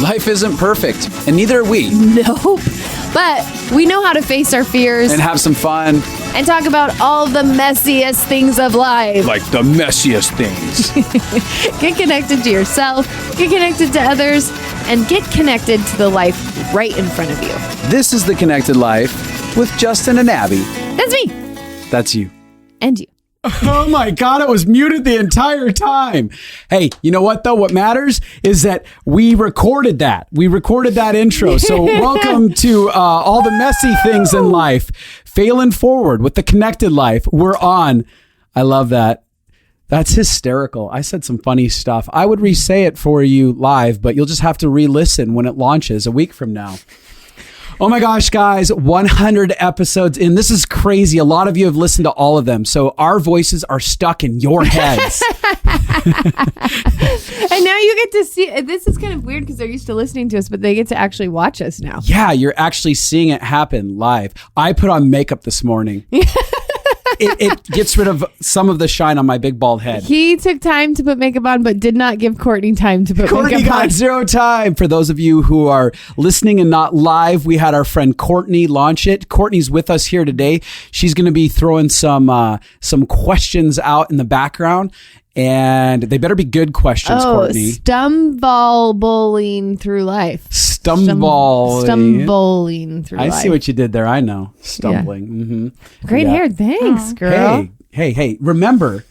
Life isn't perfect, and neither are we. Nope. But we know how to face our fears And have some fun. and talk about all the messiest things of life. Like the messiest things. Get connected to yourself, get connected to others, and get connected to the life right in front of you. This is The Connected Life with Justin and Abby. That's me. That's you. And you. Oh my God, it was muted the entire time. Hey, you know what though? What matters is that we recorded that. We recorded that intro. So welcome to all the messy things in life. Failing forward with The Connected Life. We're on. I love that. That's hysterical. I said some funny stuff. I would re-say it for you live, but you'll just have to re-listen when it launches a week from now. Oh my gosh, guys, 100 episodes in. This is crazy. A lot of you have listened to all of them. So our voices are stuck in your heads. And now you get to see. This is kind of weird because they're used to listening to us, but they get to actually watch us now. Yeah, you're actually seeing it happen live. I put on makeup this morning. It gets rid of some of the shine on my big bald head. He took time to put makeup on, but did not give Courtney time to put Courtney makeup on. got zero time. For those of you who are listening and not live, we had our friend Courtney launch it. Courtney's with us here today. She's going to be throwing some questions out in the background. And they better be good questions, Courtney. Stumbling through life. Stumbling through life. I see what you did there. I know. Stumbling. Yeah. Mm-hmm. Great hair. Thanks, girl. Hey. Remember,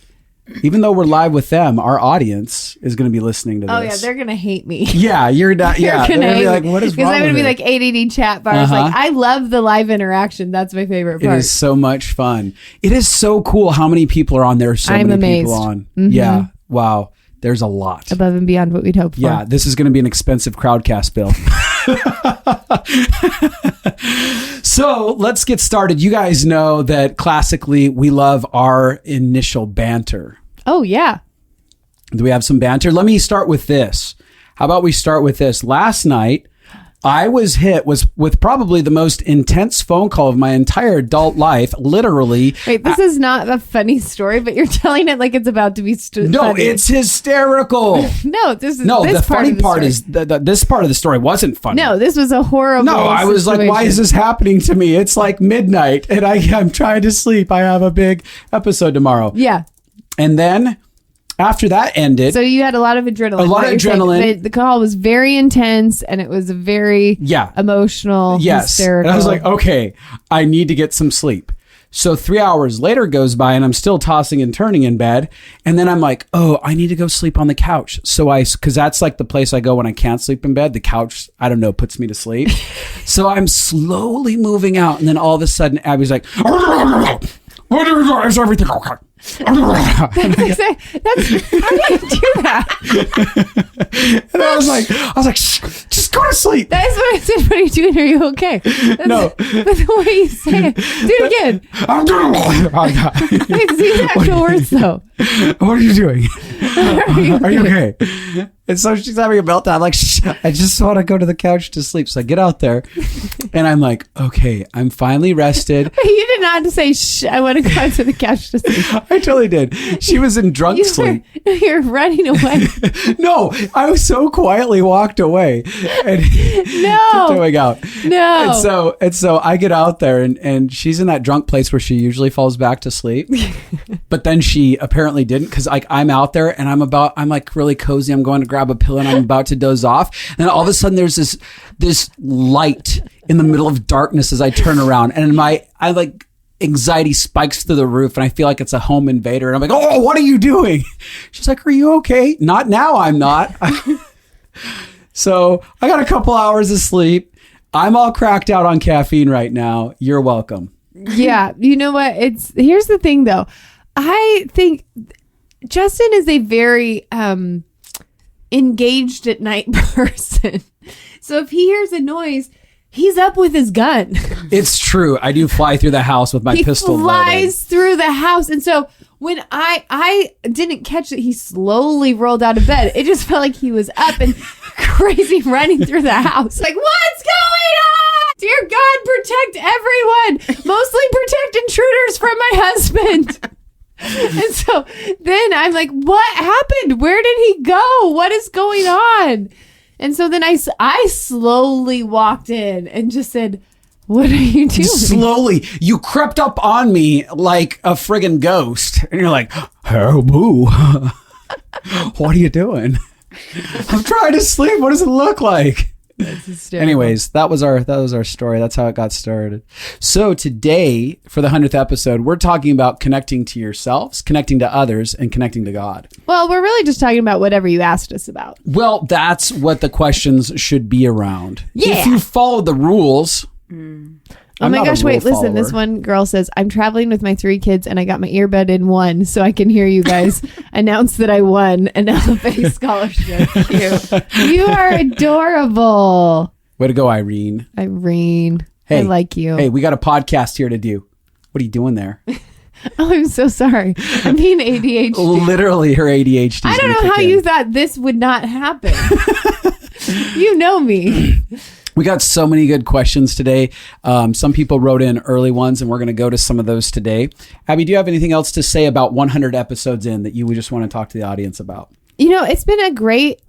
even though we're live with them, our audience is going to be listening to this. Oh, yeah. They're going to hate me. Yeah, you're not. Yeah. They're going to be like, what is wrong with Because I'm going to be her? like ADD chat bars. Like, I love the live interaction. That's my favorite part. It is so much fun. It is so cool how many people are on there. I'm many amazed. people on. Mm-hmm. Yeah. Wow. There's a lot. Above and beyond what we'd hope for. Yeah, this is going to be an expensive crowdcast bill. So let's get started. You guys know that classically we love our initial banter. Oh, yeah. Do we have some banter? Let me start with this. How about we start with this? Last night, I was hit with probably the most intense phone call of my entire adult life. Literally. Wait, this is not a funny story, but you're telling it like it's about to be No, funny. it's hysterical. No, this is No, this the funny part story. is this part of the story wasn't funny. No, this was a horrible No, I was like, why is this happening to me? It's like midnight and I'm trying to sleep. I have a big episode tomorrow. Yeah. And then after that ended. So you had a lot of adrenaline. A lot of adrenaline. The call was very intense and it was a very emotional, hysterical. And I was like, okay, I need to get some sleep. So 3 hours later goes by and I'm still tossing and turning in bed. And then I'm like, oh, I need to go sleep on the couch. So because that's like the place I go when I can't sleep in bed. The couch, I don't know, puts me to sleep. So I'm slowly moving out. And then all of a sudden, Abby's like, is everything okay? That's how do you do that? And I was like, shh, just go to sleep. That is what I said. What are you doing? Are you okay? No. But the way you say it. Do it again. I'm doing It's the actual words, though. What are you doing? Are you okay? And so she's having a meltdown. I'm like, shh, I just want to go to the couch to sleep. So I get out there and I'm like, okay, I'm finally rested. You did not say, shh, I want to go out to the couch to sleep. I totally did. She was in drunk sleep. You're running away. No, I was so quietly walked away and tiptoeing out. No. And so I get out there and she's in that drunk place where she usually falls back to sleep. But then she apparently didn't because like I'm out there and I'm like really cozy. I'm going to grab a pillow and I'm about to doze off. And then all of a sudden there's this light in the middle of darkness as I turn around and I like anxiety spikes through the roof and I feel like it's a home invader. And I'm like, oh, what are you doing? She's like, are you okay? Not now. I'm not. So I got a couple hours of sleep. I'm all cracked out on caffeine right now. You're welcome. Yeah. You know what? Here's the thing though. I think Justin is a very engaged at night person. So if he hears a noise, he's up with his gun. It's true. I do fly through the house with my pistol loaded. He flies through the house. And so when I didn't catch it, he slowly rolled out of bed. It just felt like he was up and crazy running through the house. Like, what's going on? Dear God, protect everyone. Mostly protect intruders from my husband. And so then I'm like, what happened? Where did he go? What is going on? And so then I slowly walked in and just said, what are you doing? Slowly. You crept up on me like a friggin' ghost. And you're like, oh, boo. What are you doing? I'm trying to sleep. What does it look like? Anyways, that was our story. That's how it got started. So today, for the 100th episode, we're talking about connecting to yourselves, connecting to others, and connecting to God. Well, we're really just talking about whatever you asked us about. Well, that's what the questions should be around. Yeah. If you follow the rules. Oh my gosh, wait, listen. This one girl says, I'm traveling with my 3 kids and I got my earbud in one so I can hear you guys announce that I won an LFA scholarship. You are adorable. Way to go, Irene. Irene. Hey, I like you. Hey, we got a podcast here to do. What are you doing there? Oh, I'm so sorry. I'm being ADHD. Literally her ADHD. I don't know how you thought this would not happen. You know me. We got so many good questions today. Some people wrote in early ones, and we're going to go to some of those today. Abby, do you have anything else to say about 100 episodes in that you would just want to talk to the audience about? You know, it's been a great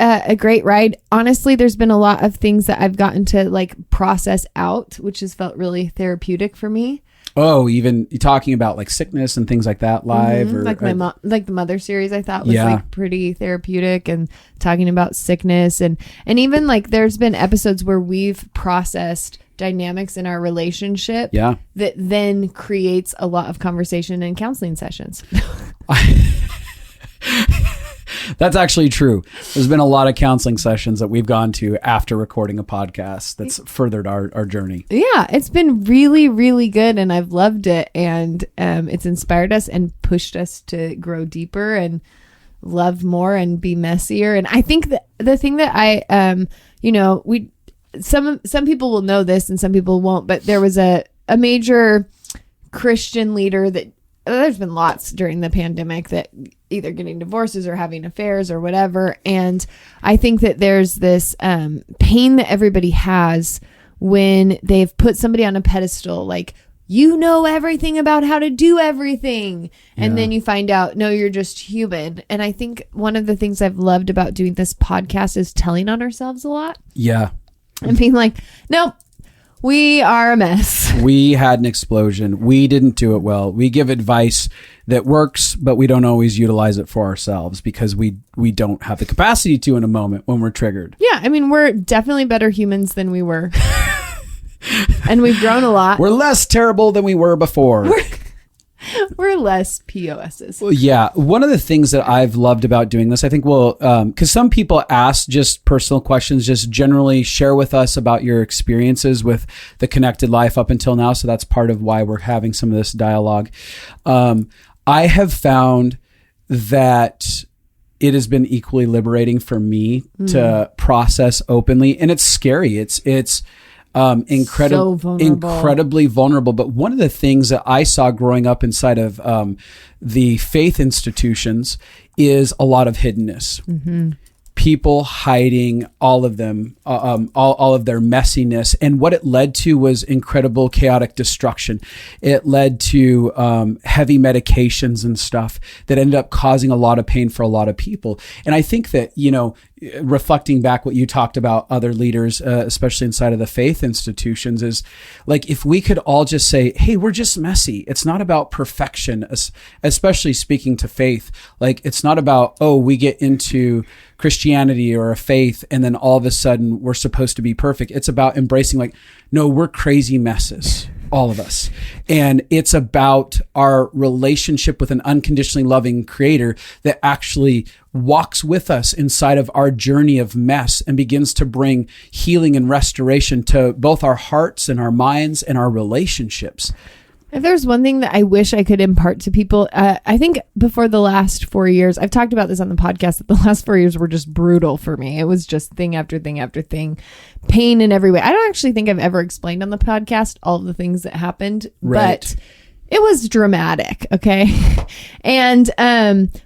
ride. Honestly, there's been a lot of things that I've gotten to like process out, which has felt really therapeutic for me. Oh, even talking about like sickness and things like that live, or like like the Mother series, I thought was Yeah. like pretty therapeutic, and talking about sickness and even like there's been episodes where we've processed dynamics in our relationship Yeah. that then creates a lot of conversation and counseling sessions. That's actually true. There's been a lot of counseling sessions that we've gone to after recording a podcast that's furthered our journey. Yeah, it's been really, really good, and I've loved it, and it's inspired us and pushed us to grow deeper and love more and be messier. And I think that the thing that I, some people will know this and some people won't, but there was a major Christian leader that there's been lots during the pandemic that either getting divorces or having affairs or whatever. And I think that there's this pain that everybody has when they've put somebody on a pedestal, like, you know everything about how to do everything. And then you find out, no, you're just human. And I think one of the things I've loved about doing this podcast is telling on ourselves a lot. Yeah. And being like, nope. We are a mess. We had an explosion. We didn't do it well. We give advice that works, but we don't always utilize it for ourselves because we don't have the capacity to in a moment when we're triggered. Yeah, I mean, we're definitely better humans than we were. And we've grown a lot. We're less terrible than we were before. We're less POSs. Well, yeah. One of the things that I've loved about doing this, I think because some people ask just personal questions, just generally share with us about your experiences with the connected life up until now. So that's part of why we're having some of this dialogue. I have found that it has been equally liberating for me to process openly, and it's scary. It's incredibly vulnerable. But one of the things that I saw growing up inside of the faith institutions is a lot of hiddenness. Mm-hmm. People hiding all of them, all of their messiness. And what it led to was incredible chaotic destruction. It led to heavy medications and stuff that ended up causing a lot of pain for a lot of people. And I think that, reflecting back what you talked about other leaders, especially inside of the faith institutions, is like, if we could all just say, hey, we're just messy. It's not about perfection, especially speaking to faith. Like, it's not about, we get into Christianity or a faith and then all of a sudden we're supposed to be perfect. It's about embracing, like, no, we're crazy messes, all of us. And it's about our relationship with an unconditionally loving creator that actually walks with us inside of our journey of mess and begins to bring healing and restoration to both our hearts and our minds and our relationships. If there's one thing that I wish I could impart to people, I think before the last 4 years, I've talked about this on the podcast, that the last 4 years were just brutal for me. It was just thing after thing after thing, pain in every way. I don't actually think I've ever explained on the podcast all of the things that happened, but it was dramatic. Okay. And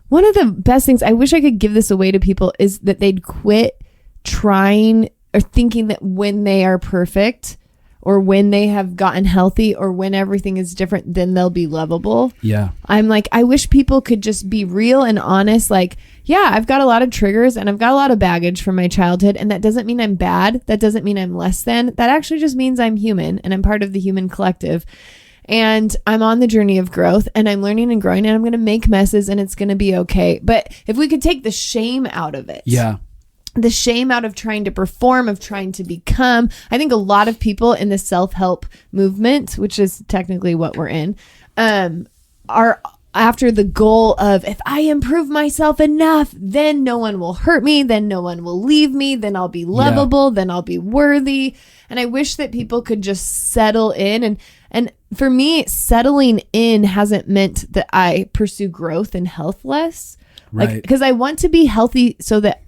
one of the best things, I wish I could give this away to people, is that they'd quit trying or thinking that when they are perfect, or when they have gotten healthy or when everything is different, then they'll be lovable. Yeah. I'm like, I wish people could just be real and honest. Like, yeah, I've got a lot of triggers and I've got a lot of baggage from my childhood. And that doesn't mean I'm bad. That doesn't mean I'm less than. That actually just means I'm human and I'm part of the human collective. And I'm on the journey of growth and I'm learning and growing and I'm going to make messes and it's going to be okay. But if we could take the shame out of it. Yeah. The shame out of trying to perform, of trying to become. I think a lot of people in the self-help movement, which is technically what we're in, are after the goal of, if I improve myself enough, then no one will hurt me, then no one will leave me, then I'll be lovable, then I'll be worthy. And I wish that people could just settle in. And for me, settling in hasn't meant that I pursue growth and health less. Right. Like, because I want to be healthy so that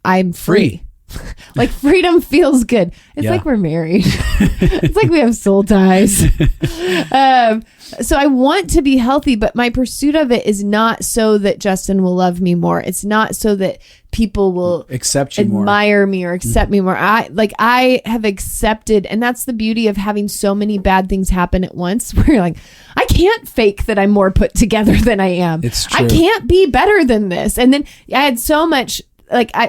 I'm free. Like freedom feels good. It's like we're married. It's like we have soul ties. So I want to be healthy, but my pursuit of it is not so that Justin will love me more. It's not so that people will accept you admire me or accept me more. I have accepted, and that's the beauty of having so many bad things happen at once, where you're like, I can't fake that I'm more put together than I am. It's true. I can't be better than this. And then I had so much,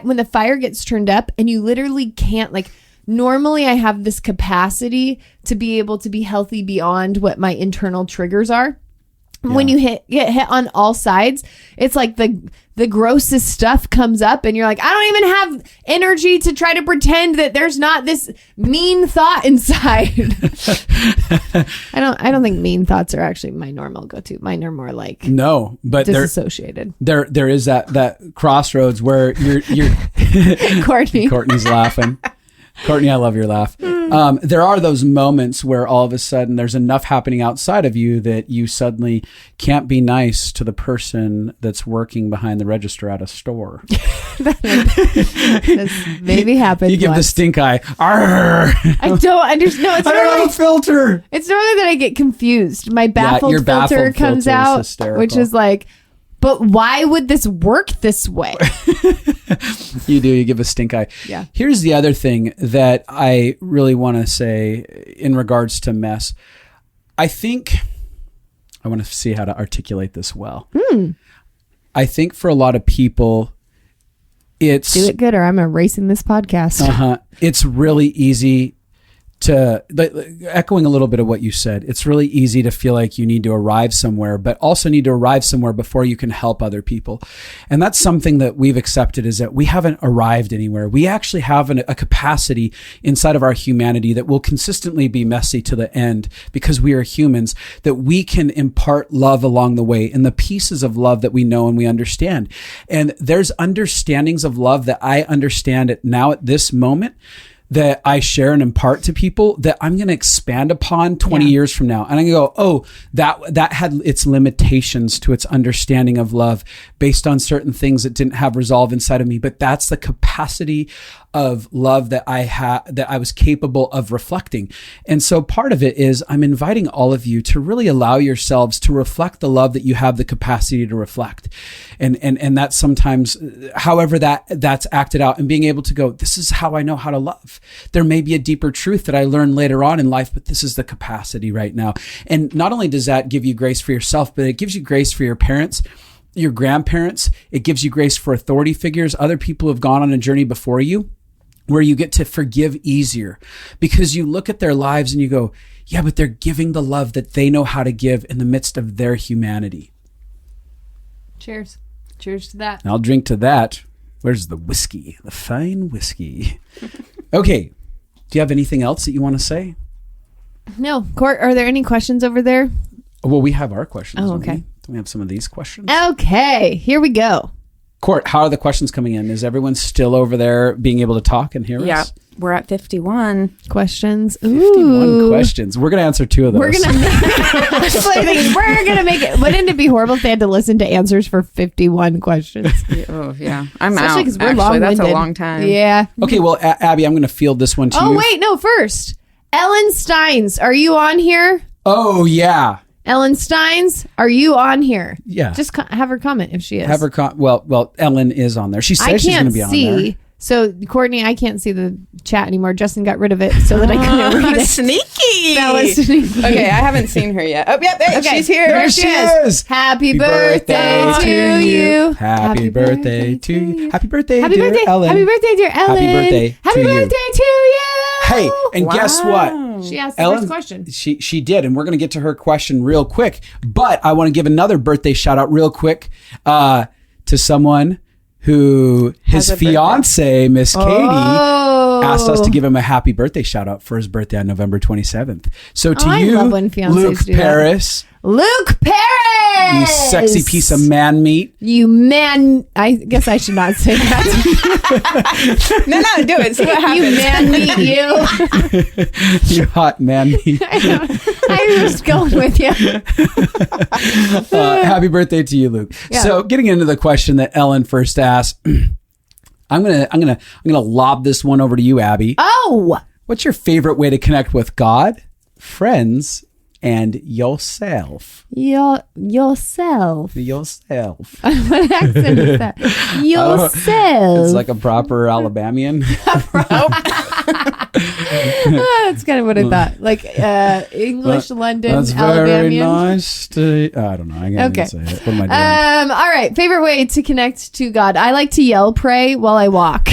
when the fire gets turned up and you literally can't, normally I have this capacity to be able to be healthy beyond what my internal triggers are. Yeah. When you get hit on all sides, it's like the grossest stuff comes up and you're like, I don't even have energy to try to pretend that there's not this mean thought inside. I don't think mean thoughts are actually my normal go-to. Mine are more like but disassociated. There is that crossroads where you're Courtney's laughing. Courtney, I love your laugh. There are those moments where all of a sudden there's enough happening outside of you that you suddenly can't be nice to the person that's working behind the register at a store. That's maybe happened. You give once. the stink eye. Arr! I don't understand. No, it's I don't have a filter. It's normally that I get confused. My baffled your filter baffled comes filter is out, hysterical. which is like, but why would this work this way? You do. You give a stink eye. Yeah. Here's the other thing that I really want to say in regards to mess. I think I want to see how to articulate this well. I think for a lot of people, it's... Do it good or I'm erasing this podcast. It's really easy to, echoing a little bit of what you said, it's really easy to feel like you need to arrive somewhere, but also need to arrive somewhere before you can help other people. And that's something that we've accepted, is that we haven't arrived anywhere. We actually have a capacity inside of our humanity that will consistently be messy to the end, because we are humans, that we can impart love along the way and the pieces of love that we know and we understand. And there's understandings of love that I understand at this moment, that I share and impart to people, that I'm going to expand upon 20 years from now. And I'm going to go, oh, that had its limitations to its understanding of love based on certain things that didn't have resolve inside of me. But that's the capacity of love that I was capable of reflecting. And so part of it is I'm inviting all of you to really allow yourselves to reflect the love that you have the capacity to reflect. And that's sometimes, however that's acted out, and being able to go, this is how I know how to love. There may be a deeper truth that I learn later on in life, but this is the capacity right now. And not only does that give you grace for yourself, but it gives you grace for your parents, your grandparents. It gives you grace for authority figures, other people who have gone on a journey before you, where you get to forgive easier, because you look at their lives and you go, yeah, but they're giving the love that they know how to give in the midst of their humanity. Cheers. Cheers to that. And I'll drink to that. Where's the whiskey? The fine whiskey. Okay. Do you have anything else that you want to say? No. Court, are there any questions over there? Well, we have our questions. Oh, okay. Do we have some of these questions? Okay. Here we go. Court, how are the questions coming in? Is everyone still over there being able to talk and hear us? Yeah, we're at 51 questions. 51 questions. We're going to answer 2 of those. We're going to make it. Wouldn't it be horrible if they had to listen to answers for 51 questions? Oh, yeah. I'm Especially out. Because we're Actually, long-winded. that's a long time. Yeah. Okay, well, Abby, I'm going to field this one to you. Oh, wait. No, first. Ellen Steins, are you on here? Oh, yeah. Ellen Steins, are you on here? Yeah. Just have her comment if she is. Have her well, Ellen is on there. She says she's going to be on there. So, Courtney, I can't see the chat anymore. Justin got rid of it so that I couldn't read it. Sneaky. That was sneaky. Okay, I haven't seen her yet. Oh, yep, there, Okay, she's here. there she is. Happy birthday to you. Happy birthday to you. Happy birthday, Happy dear birthday. Ellen. Happy birthday, dear Ellen. Happy birthday Happy to you. birthday to you. Hey, and guess what? She asked the Ellen, first question. She did, and we're going to get to her question real quick. But I want to give another birthday shout out real quick to someone who his a birthday. fiance, Miss Katie, Oh. asked us to give him a happy birthday shout out for his birthday on November 27th. So to I you, love when fiancés Luke do that. Paris, Luke Perez. you sexy piece of man meat. You man. I guess I should not say that. No, do it. See what You happens. man meat, you. You hot man meat. I was going with you. Happy birthday to you, Luke. Yeah. So, getting into the question that Ellen first asked, I'm gonna lob this one over to you, Abby. Oh, What's your favorite way to connect with God, friends, and yourself? yourself. Yourself. What accent is that? Yourself. It's like a proper Alabamian. That's kind of what I thought. Like English, London, That's very Alabamian. nice. I don't know. I can't Okay. even say it. What am I doing? All right. Favorite way to connect to God. I like to yell, pray while I walk.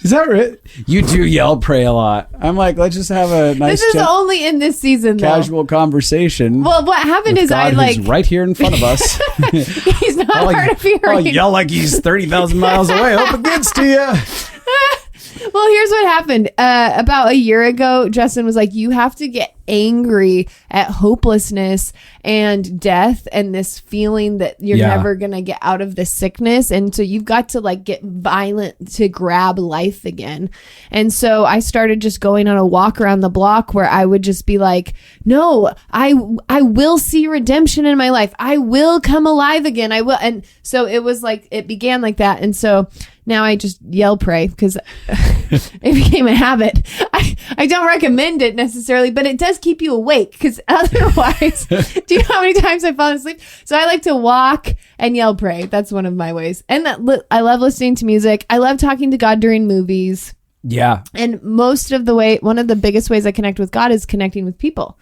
Is that right? You do yell, pray a lot. I'm like, let's just have a nice, This is only in this season, though. casual conversation. Well, what happened with is God, I like. who's right here in front of us. He's not hard of hearing. I'll yell like he's 30,000 miles away. Hope it gets to you. Well, here's what happened. About a year ago, Justin was like, you have to get angry at hopelessness and death and this feeling that you're Yeah. never going to get out of this sickness. And so you've got to like get violent to grab life again. And so I started just going on a walk around the block where I would just be like, no, I will see redemption in my life. I will come alive again. I will. And so it was like, it began like that. And so now I just yell pray because it became a habit. I don't recommend it necessarily, but it does keep you awake because otherwise, do you know how many times I've fallen asleep? So I like to walk and yell pray. That's one of my ways. And I love listening to music. I love talking to God during movies. Yeah. And one of the biggest ways I connect with God is connecting with people.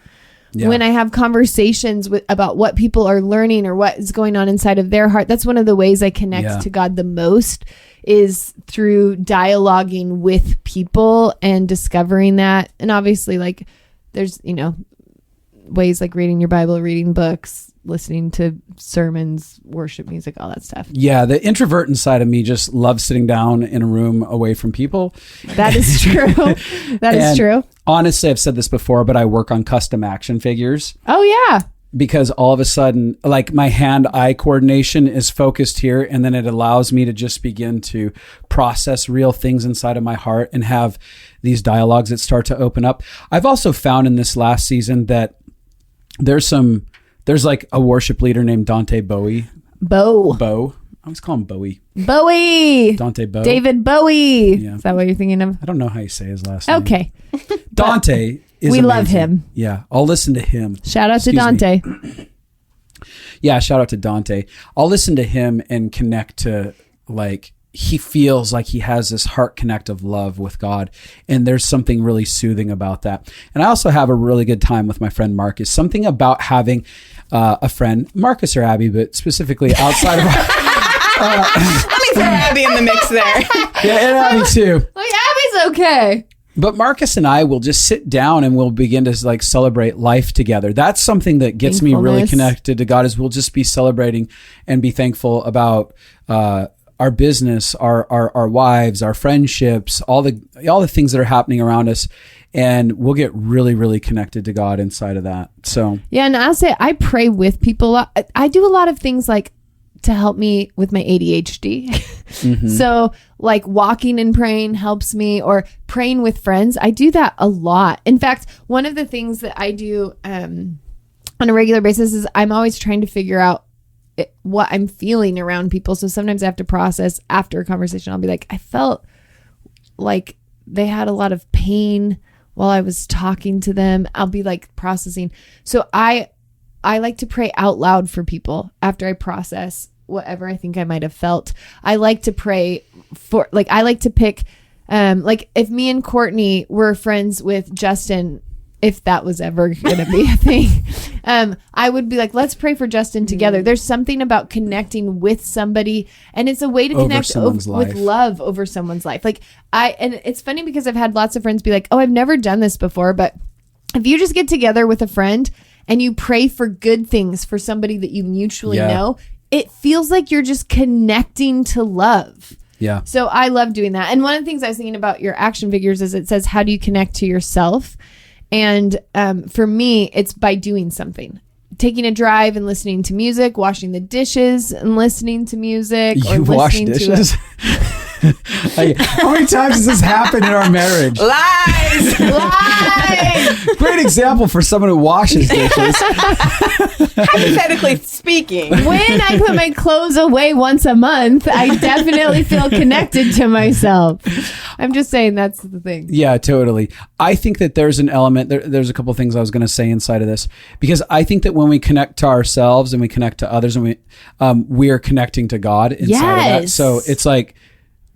Yeah. When I have conversations about what people are learning or what is going on inside of their heart, that's one of the ways I connect to God the most is through dialoguing with people and discovering that. And obviously, like, there's, ways like reading your Bible, reading books, listening to sermons, worship music, all that stuff. Yeah, the introvert inside of me just loves sitting down in a room away from people. That is true. That is And true. Honestly, I've said this before, but I work on custom action figures. Oh, yeah. Because all of a sudden, like my hand-eye coordination is focused here, and then it allows me to just begin to process real things inside of my heart and have these dialogues that start to open up. I've also found in this last season that there's like a worship leader named Dante Bowie. Bo. I always call him Bowie. Bowie. Dante Bowie. David Bowie. Yeah. Is that what you're thinking of? I don't know how you say his last name. Okay. Dante is We love amazing. him. Yeah, I'll listen to him. Shout out to Excuse me. Dante. Yeah, shout out to Dante. I'll listen to him and connect to, like, he feels like he has this heart connect of love with God. And there's something really soothing about that. And I also have a really good time with my friend Marcus. Something about having a friend, Marcus or Abby, but specifically outside of Let me throw Abby in the mix there. yeah, and Abby too. Like, Abby's okay. But Marcus and I will just sit down and we'll begin to like celebrate life together. That's something that gets me really Thankfulness. connected to God, is we'll just be celebrating and be thankful about our business, our wives, our friendships, all the things that are happening around us. And we'll get really, really connected to God inside of that. So Yeah, and I'll say I pray with people a lot. I do a lot of things like to help me with my ADHD. So like walking and praying helps me, or praying with friends. I do that a lot. In fact, one of the things that I do on a regular basis is I'm always trying to figure out what I'm feeling around people. So sometimes I have to process after a conversation. I'll be like, I felt like they had a lot of pain while I was talking to them. I'll be like processing. So I like to pray out loud for people after I process whatever I think I might have felt. I like to pray for, like, I like to pick, like if me and Courtney were friends with Justin, if that was ever going to be a thing, I would be like, let's pray for Justin together. There's something about connecting with somebody, and it's a way to connect with love over someone's life. Like and it's funny because I've had lots of friends be like, oh, I've never done this before. But if you just get together with a friend and you pray for good things for somebody that you mutually know, it feels like you're just connecting to love. Yeah. So I love doing that. And one of the things I was thinking about your action figures is it says, how do you connect to yourself? And for me, it's by doing something. Taking a drive and listening to music, washing the dishes and listening to music. You wash dishes? How many times has this happened in our marriage? Lies! Lies! Great example for someone who washes dishes. Hypothetically speaking. When I put my clothes away once a month, I definitely feel connected to myself. I'm just saying that's the thing. Yeah, totally. I think that there's an element, there's a couple things I was going to say inside of this, because I think that when we connect to ourselves and we connect to others, and we are connecting to God inside of that. So it's like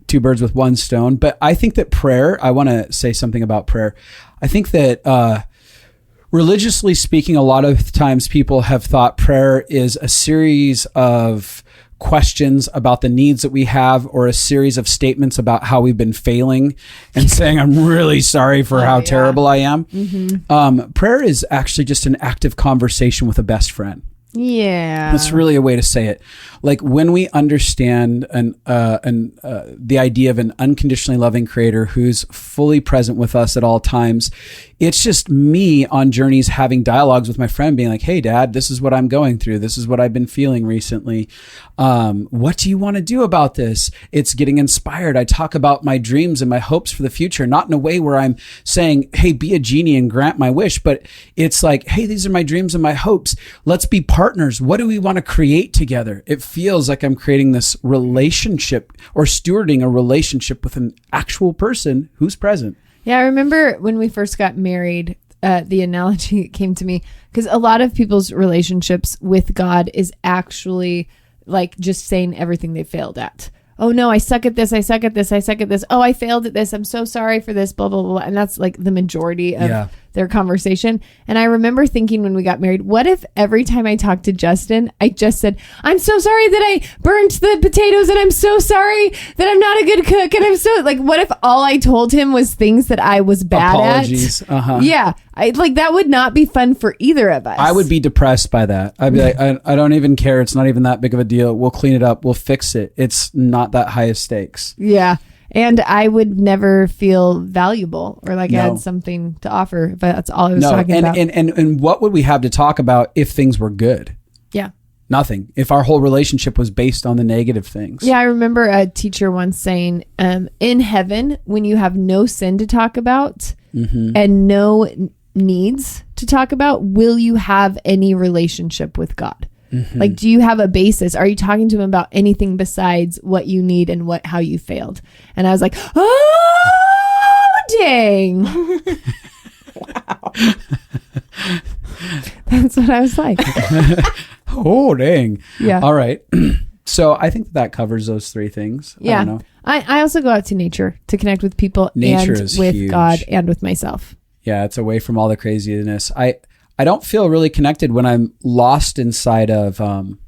two birds with one stone. But I think that prayer, I want to say something about prayer. I think that religiously speaking, a lot of times people have thought prayer is a series of questions about the needs that we have, or a series of statements about how we've been failing and saying, I'm really sorry for how terrible I am. Mm-hmm. Prayer is actually just an active conversation with a best friend. Yeah. That's really a way to say it. Like when we understand the idea of an unconditionally loving creator who's fully present with us at all times, it's just me on journeys having dialogues with my friend being like, hey, Dad, this is what I'm going through. This is what I've been feeling recently. What do you want to do about this? It's getting inspired. I talk about my dreams and my hopes for the future, not in a way where I'm saying, hey, be a genie and grant my wish, but it's like, hey, these are my dreams and my hopes. Let's be partners. What do we want to create together? It feels like I'm creating this relationship or stewarding a relationship with an actual person who's present. Yeah, I remember when we first got married, the analogy came to me because a lot of people's relationships with God is actually like just saying everything they failed at. Oh no, I suck at this. I suck at this. I suck at this. Oh, I failed at this. I'm so sorry for this, blah, blah, blah. And that's like the majority of their conversation. And I remember thinking when we got married, what if every time I talked to Justin, I just said, I'm so sorry that I burnt the potatoes, and I'm so sorry that I'm not a good cook. And I'm so like, what if all I told him was things that I was bad Apologies. at? Uh-huh. Yeah. That would not be fun for either of us. I would be depressed by that. I'd be like, I don't even care. It's not even that big of a deal. We'll clean it up. We'll fix it. It's not that high of stakes. Yeah. And I would never feel valuable or like I had something to offer. But that's all I was talking about. And what would we have to talk about if things were good? Yeah. Nothing. If our whole relationship was based on the negative things. Yeah. I remember a teacher once saying, in heaven, when you have no sin to talk about and no needs to talk about, will you have any relationship with God? Like, do you have a basis? Are you talking to him about anything besides what you need and how you failed? And I was like, oh, dang. Wow. That's what I was like. Oh, dang. Yeah. All right. So I think that covers those three things. Yeah. I don't know. I also go out to nature to connect with people Nature and is with huge. God and with myself. Yeah, it's away from all the craziness. I don't feel really connected when I'm lost inside of when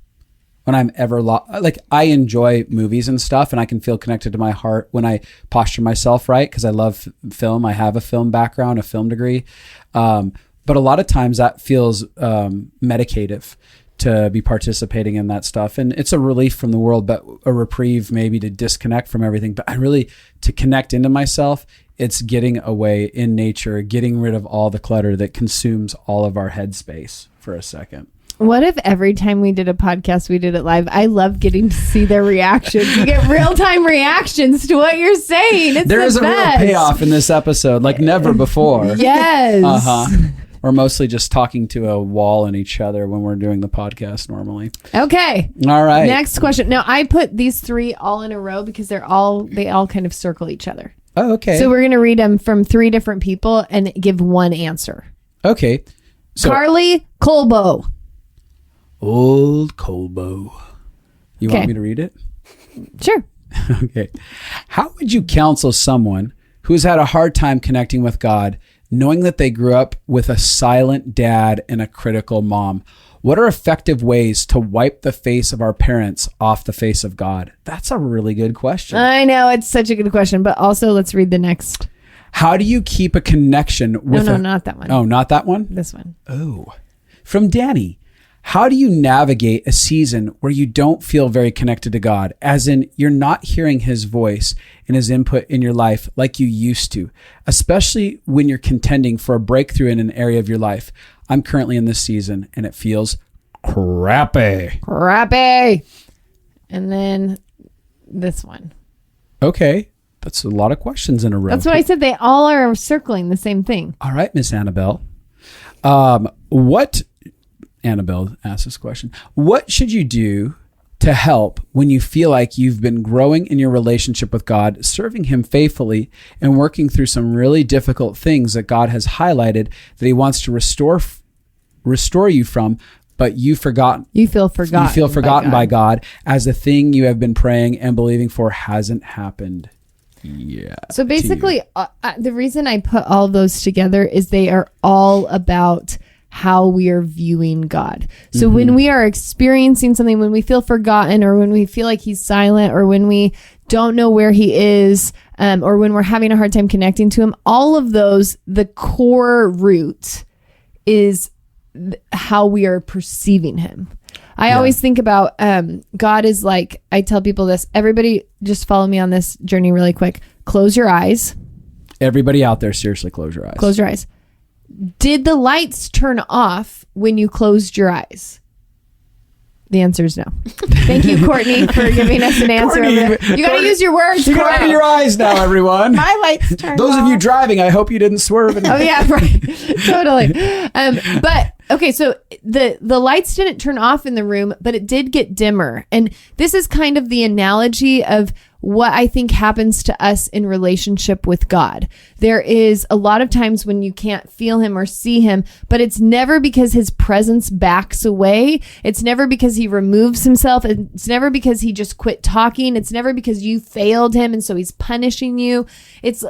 I'm ever lost. Like I enjoy movies and stuff, and I can feel connected to my heart when I posture myself right because I love film. I have a film background, a film degree, but a lot of times that feels medicative to be participating in that stuff, and it's a relief from the world, but a reprieve maybe to disconnect from everything. But to connect into myself, it's getting away in nature, getting rid of all the clutter that consumes all of our headspace for a second. What if every time we did a podcast, we did it live? I love getting to see their reactions. You get real-time reactions to what you're saying. There is a real payoff in this episode, like never before. Yes. We're mostly just talking to a wall and each other when we're doing the podcast normally. Okay. All right. Next question. Now, I put these three all in a row because they all kind of circle each other. Oh, okay. So we're going to read them from three different people and give one answer. Okay. So, Carly Colbo. Old Colbo. You want me to read it? Sure. Okay. How would you counsel someone who's had a hard time connecting with God, knowing that they grew up with a silent dad and a critical mom? What are effective ways to wipe the face of our parents off the face of God? That's a really good question. I know, it's such a good question, but also let's read the next. How do you keep a connection with No, not that one. Oh, not that one? This one. Oh. From Danny. How do you navigate a season where you don't feel very connected to God? As in, you're not hearing his voice and his input in your life like you used to, especially when you're contending for a breakthrough in an area of your life. I'm currently in this season and it feels crappy. And then this one. Okay. That's a lot of questions in a row. That's what I said. They all are circling the same thing. All right, Miss Annabelle. Annabelle asked this question. What should you do to help when you feel like you've been growing in your relationship with God, serving him faithfully, and working through some really difficult things that God has highlighted that he wants to restore you from, but you feel forgotten by God as the thing you have been praying and believing for hasn't happened yet? So basically, the reason I put all those together is they are all about how we are viewing God. So when we are experiencing something, when we feel forgotten, or when we feel like he's silent, or when we don't know where he is, or when we're having a hard time connecting to him, all of those, the core root is how we are perceiving him. I always think about God is like, I tell people this, everybody just follow me on this journey really quick. Close your eyes. Everybody out there, seriously, close your eyes. Close your eyes. Did the lights turn off when you closed your eyes? The answer is no. Thank you, Courtney, for giving us an answer. Courtney, you got to use your words. You got to open your eyes now, everyone. My lights turned Those off. of you driving, I hope you didn't swerve. Oh yeah, right. Totally. But okay, so the lights didn't turn off in the room, but it did get dimmer. And this is kind of the analogy of what I think happens to us in relationship with God. There is a lot of times when you can't feel him or see him, but it's never because his presence backs away. It's never because he removes himself. It's never because he just quit talking. It's never because you failed him and so he's punishing you. It's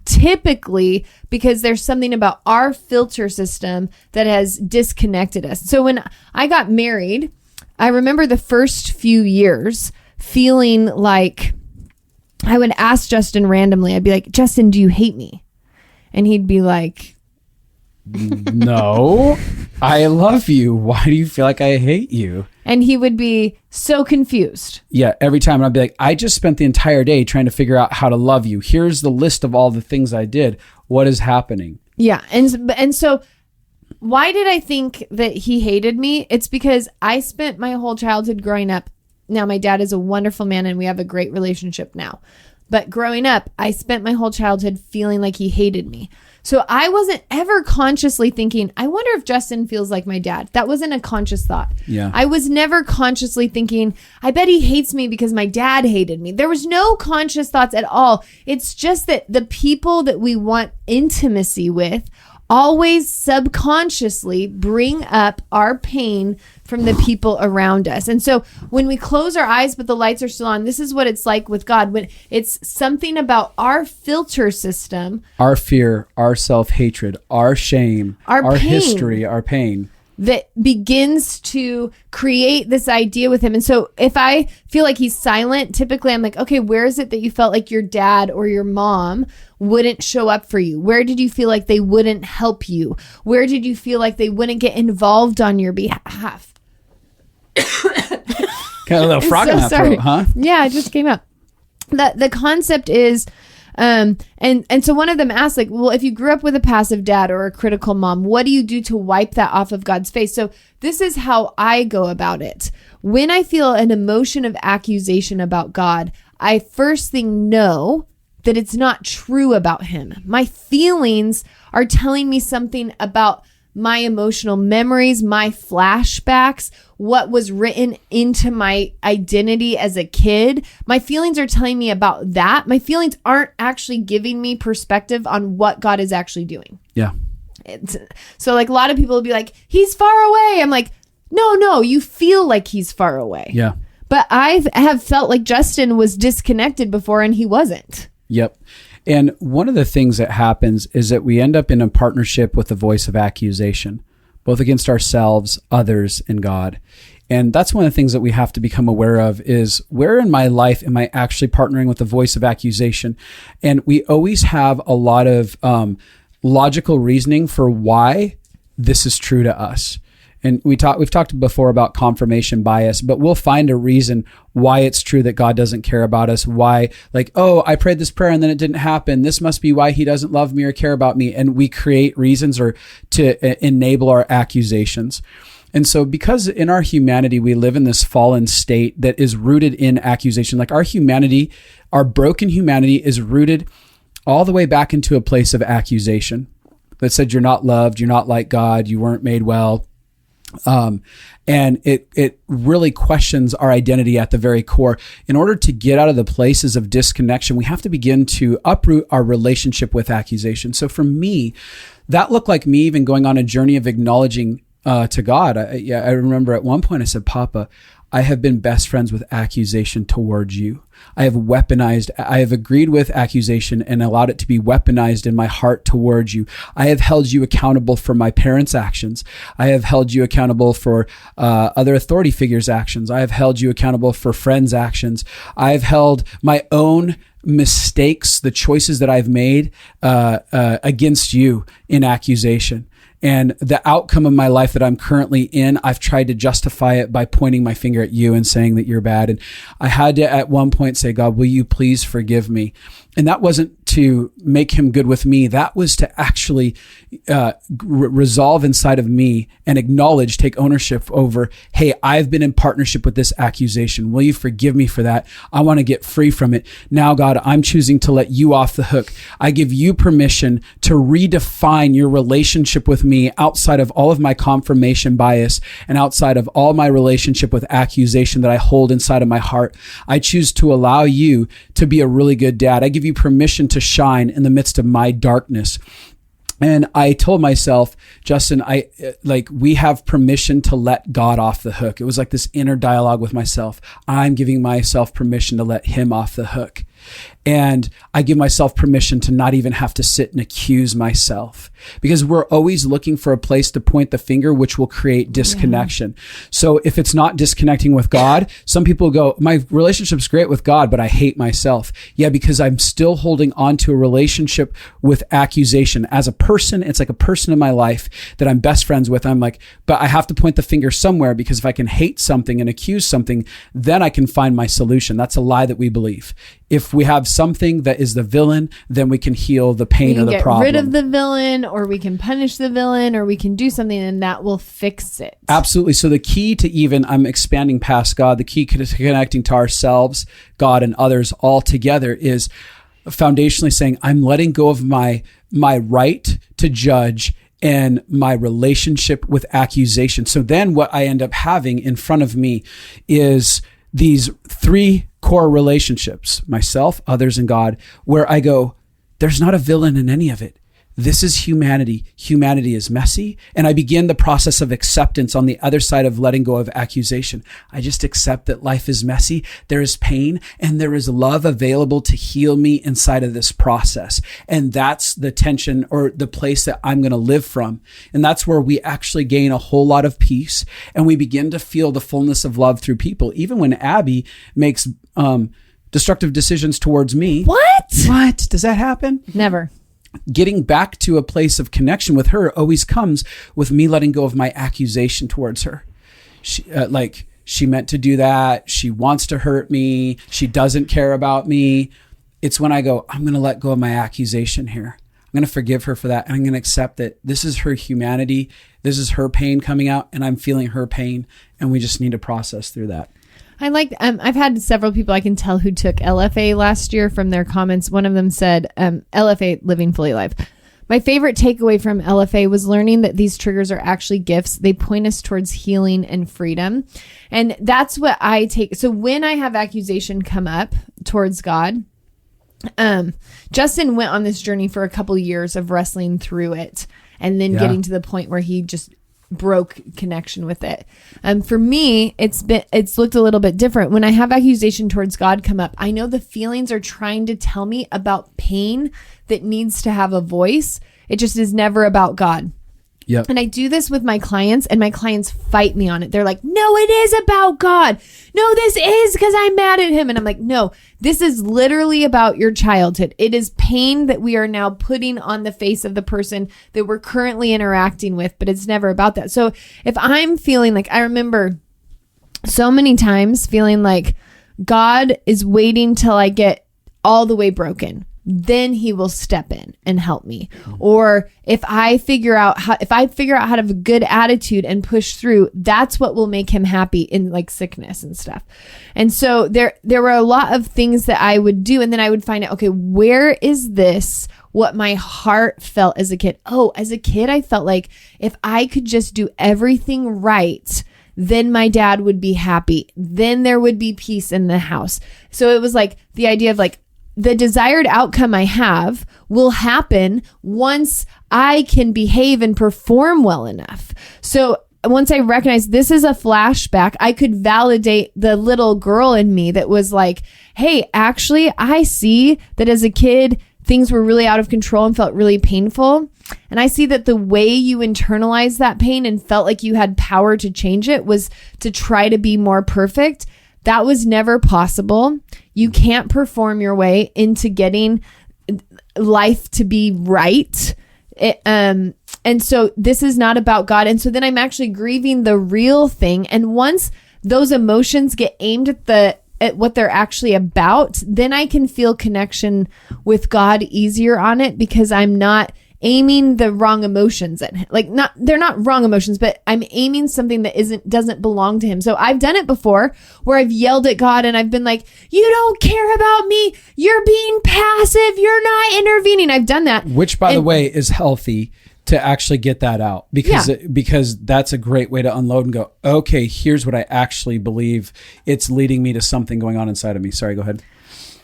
typically because there's something about our filter system that has disconnected us. So when I got married, I remember the first few years feeling like I would ask Justin randomly. I'd be like, Justin, do you hate me? And he'd be like, no, I love you. Why do you feel like I hate you? And he would be so confused. Yeah, every time. And I'd be like, I just spent the entire day trying to figure out how to love you. Here's the list of all the things I did. What is happening? Yeah. And so why did I think that he hated me? It's because I spent my whole childhood growing up. Now, my dad is a wonderful man and we have a great relationship now. But growing up, I spent my whole childhood feeling like he hated me. So I wasn't ever consciously thinking, I wonder if Justin feels like my dad. That wasn't a conscious thought. Yeah. I was never consciously thinking, I bet he hates me because my dad hated me. There was no conscious thoughts at all. It's just that the people that we want intimacy with always subconsciously bring up our pain from the people around us. And so when we close our eyes but the lights are still on, this is what it's like with God. When it's something about our filter system, our fear, our self-hatred, our shame, our pain, history, our pain, that begins to create this idea with him. And so if I feel like he's silent, typically I'm like, okay, where is it that you felt like your dad or your mom wouldn't show up for you? Where did you feel like they wouldn't help you? Where did you feel like they wouldn't get involved on your behalf? Kind of a little frog in that throat, huh? Yeah, it just came out. The concept is, and so one of them asked, like, well, if you grew up with a passive dad or a critical mom, what do you do to wipe that off of God's face? So this is how I go about it. When I feel an emotion of accusation about God, I first thing know that it's not true about him. My feelings are telling me something about my emotional memories, my flashbacks, what was written into my identity as a kid. My feelings are telling me about that. My feelings aren't actually giving me perspective on what God is actually doing. Yeah. So like a lot of people will be like, he's far away. I'm like, no, you feel like he's far away. Yeah. But I have felt like Justin was disconnected before and he wasn't. Yep. And one of the things that happens is that we end up in a partnership with the voice of accusation, both against ourselves, others, and God. And that's one of the things that we have to become aware of is where in my life am I actually partnering with the voice of accusation? And we always have a lot of logical reasoning for why this is true to us. And we've talked before about confirmation bias, but we'll find a reason why it's true that God doesn't care about us. Why, like, oh, I prayed this prayer and then it didn't happen. This must be why he doesn't love me or care about me. And we create reasons or to enable our accusations. And so because in our humanity, we live in this fallen state that is rooted in accusation, like our humanity, our broken humanity is rooted all the way back into a place of accusation that said, you're not loved, you're not like God, you weren't made well. And it really questions our identity at the very core. In order to get out of the places of disconnection, we have to begin to uproot our relationship with accusation. So for me, that looked like me even going on a journey of acknowledging to God. I remember at one point I said, Papa, I have been best friends with accusation towards you. I have agreed with accusation and allowed it to be weaponized in my heart towards you. I have held you accountable for my parents' actions. I have held you accountable for other authority figures' actions. I have held you accountable for friends' actions. I have held my own mistakes, the choices that I've made against you in accusation. And the outcome of my life that I'm currently in, I've tried to justify it by pointing my finger at you and saying that you're bad. And I had to at one point say, God, will you please forgive me? And that wasn't to make him good with me. That was to actually resolve inside of me and acknowledge, take ownership over, hey, I've been in partnership with this accusation. Will you forgive me for that? I want to get free from it. Now, God, I'm choosing to let you off the hook. I give you permission to redefine your relationship with me outside of all of my confirmation bias and outside of all my relationship with accusation that I hold inside of my heart. I choose to allow you to be a really good dad. I give you permission to shine in the midst of my darkness. And I told myself, Justin, we have permission to let God off the hook. It was like this inner dialogue with myself. I'm giving myself permission to let him off the hook. And I give myself permission to not even have to sit and accuse myself, because we're always looking for a place to point the finger, which will create disconnection. Yeah. So if it's not disconnecting with God, some people go, my relationship's great with God, but I hate myself. Yeah, because I'm still holding on to a relationship with accusation. As a person, it's like a person in my life that I'm best friends with. I'm like, but I have to point the finger somewhere, because if I can hate something and accuse something, then I can find my solution. That's a lie that we believe. If we have something that is the villain, then we can heal the pain or the problem. We can get rid of the villain, or we can punish the villain, or we can do something and that will fix it. Absolutely. So the key to I'm expanding past God, the key to connecting to ourselves, God, and others all together is foundationally saying, I'm letting go of my right to judge and my relationship with accusation. So then what I end up having in front of me is these three core relationships, myself, others, and God, where I go, there's not a villain in any of it. This is humanity. Humanity is messy. And I begin the process of acceptance on the other side of letting go of accusation. I just accept that life is messy. There is pain and there is love available to heal me inside of this process. And that's the tension or the place that I'm going to live from. And that's where we actually gain a whole lot of peace. And we begin to feel the fullness of love through people. Even when Abby makes destructive decisions towards me. What? Does that happen? Never. Getting back to a place of connection with her always comes with me letting go of my accusation towards her. She meant to do that. She wants to hurt me. She doesn't care about me. It's when I go, I'm going to let go of my accusation here. I'm going to forgive her for that. And I'm going to accept that this is her humanity. This is her pain coming out, and I'm feeling her pain. And we just need to process through that. I like, I've had several people I can tell who took LFA last year from their comments. One of them said, LFA, Living Fully Alive. My favorite takeaway from LFA was learning that these triggers are actually gifts. They point us towards healing and freedom. And that's what I take. So when I have accusation come up towards God, Justin went on this journey for a couple years of wrestling through it and then getting to the point where he just broke connection with it. For me, it's looked a little bit different. When I have accusation towards God come up, I know the feelings are trying to tell me about pain that needs to have a voice. It just is never about God. Yep. And I do this with my clients, and my clients fight me on it. They're like, no, it is about God. No, this is because I'm mad at him. And I'm like, no, this is literally about your childhood. It is pain that we are now putting on the face of the person that we're currently interacting with, but it's never about that. So if I'm feeling like, I remember so many times feeling like God is waiting till I get all the way broken, then he will step in and help me. Or if I figure out how to have a good attitude and push through, that's what will make him happy in like sickness and stuff. And so there were a lot of things that I would do. And then I would find out, okay, where is this what my heart felt as a kid? Oh, as a kid, I felt like if I could just do everything right, then my dad would be happy. Then there would be peace in the house. So it was like the idea of like, the desired outcome I have will happen once I can behave and perform well enough. So once I recognize this is a flashback, I could validate the little girl in me that was like, hey, actually, I see that as a kid, things were really out of control and felt really painful. And I see that the way you internalized that pain and felt like you had power to change it was to try to be more perfect. That was never possible. You can't perform your way into getting life to be right. And so this is not about God. And so then I'm actually grieving the real thing. And once those emotions get aimed at what they're actually about, then I can feel connection with God easier on it, because I'm not aiming the wrong emotions at him. Like, they're not wrong emotions, but I'm aiming something that doesn't belong to him. So I've done it before where I've yelled at God and I've been like, you don't care about me. You're being passive. You're not intervening. I've done that. Which, by the way, is healthy to actually get that out, because that's a great way to unload and go, okay, here's what I actually believe. It's leading me to something going on inside of me. Sorry, go ahead.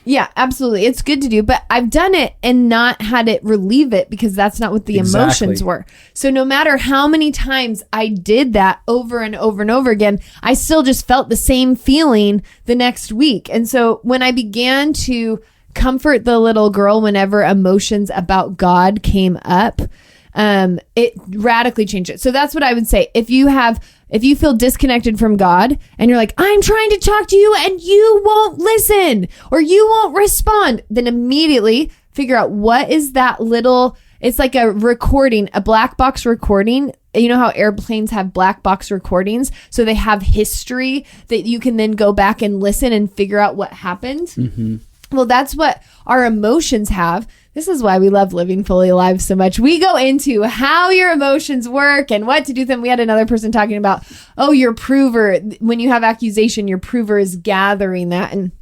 Yeah, absolutely. It's good to do, but I've done it and not had it relieve it, because that's not what the emotions were. So no matter how many times I did that over and over and over again, I still just felt the same feeling the next week. And so when I began to comfort the little girl whenever emotions about God came up, it radically changed it. So that's what I would say. If you feel disconnected from God and you're like, I'm trying to talk to you and you won't listen or you won't respond, then immediately figure out what is that little, it's like a recording, a black box recording. You know how airplanes have black box recordings? So they have history that you can then go back and listen and figure out what happened. Mm-hmm. Well, that's what our emotions have. This is why we love Living Fully Alive so much. We go into how your emotions work and what to do with them. We had another person talking about, your prover. When you have accusation, your prover is gathering that. And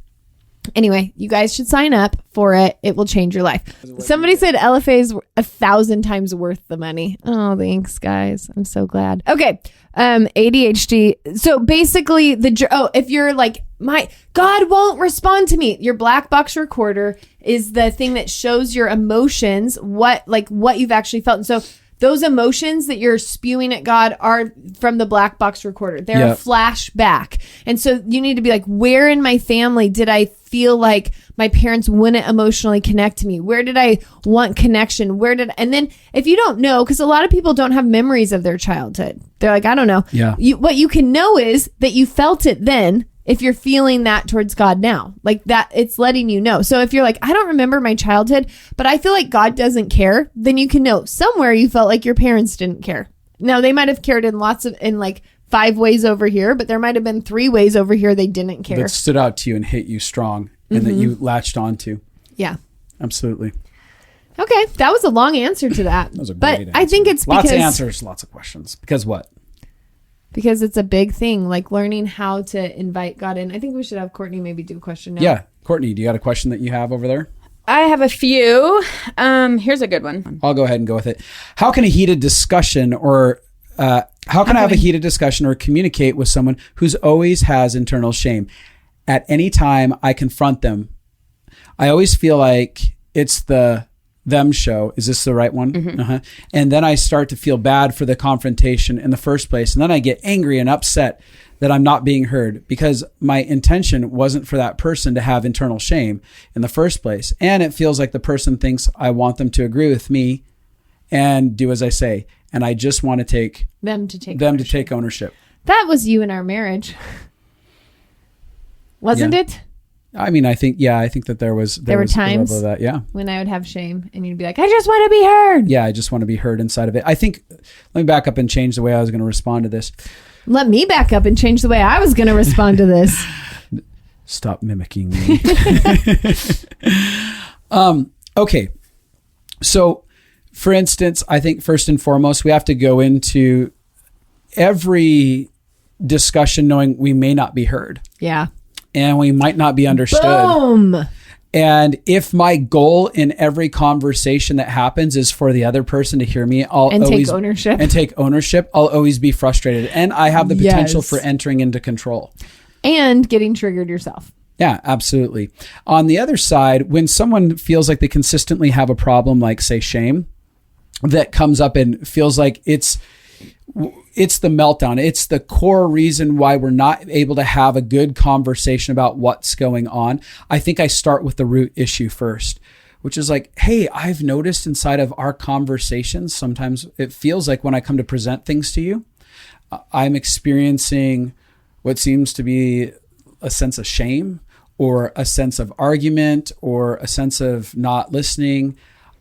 anyway, you guys should sign up for it. It will change your life. Somebody said LFA is 1,000 times worth the money. Oh, thanks, guys. I'm so glad. Okay. ADHD. So basically if you're like, my God won't respond to me, your black box recorder is the thing that shows your emotions, what you've actually felt. And so those emotions that you're spewing at God are from the black box recorder. They're a flashback. And so you need to be like, where in my family did I feel like my parents wouldn't emotionally connect to me? Where did I want connection? And then if you don't know, because a lot of people don't have memories of their childhood. They're like, I don't know. Yeah. What you can know is that you felt it then. If you're feeling that towards God now, like that, it's letting you know. So if you're like, I don't remember my childhood, but I feel like God doesn't care, then you can know somewhere you felt like your parents didn't care. Now they might have cared in like 5 ways over here, but there might have been 3 ways over here they didn't care. That stood out to you and hit you strong and that you latched onto. Yeah. Absolutely. Okay. That was a long answer to that. That was a great but answer. I think it's lots of answers, lots of questions. Because what? Because it's a big thing, like learning how to invite God in. I think we should have Courtney maybe do a question now. Yeah. Courtney, do you got a question that you have over there? I have a few. Here's a good one. I'll go ahead and go with it. How can a heated discussion I have a heated discussion or communicate with someone who's always has internal shame? At any time I confront them, I always feel like it's the them show. Is this the right one? Uh-huh. And then I start to feel bad for the confrontation in the first place. And then I get angry and upset that I'm not being heard because my intention wasn't for that person to have internal shame in the first place. And it feels like the person thinks I want them to agree with me and do as I say. And I just want to take them to take ownership. That was you in our marriage. Wasn't it? I mean, I think that there were times of that. Yeah. when I would have shame and you'd be like, I just want to be heard. Yeah. I just want to be heard inside of it. I think, let me back up and change the way I was going to respond to this. Let me back up and change the way I was going to respond to this. Stop mimicking me. Okay. So for instance, I think first and foremost, we have to go into every discussion knowing we may not be heard. Yeah. And we might not be understood. Boom. And if my goal in every conversation that happens is for the other person to hear me, take ownership, I'll always be frustrated. And I have the potential for entering into control. And getting triggered yourself. Yeah, absolutely. On the other side, when someone feels like they consistently have a problem, like say shame, that comes up and feels like it's the meltdown. It's the core reason why we're not able to have a good conversation about what's going on. I think I start with the root issue first, which is like, hey, I've noticed inside of our conversations, sometimes it feels like when I come to present things to you, I'm experiencing what seems to be a sense of shame or a sense of argument or a sense of not listening.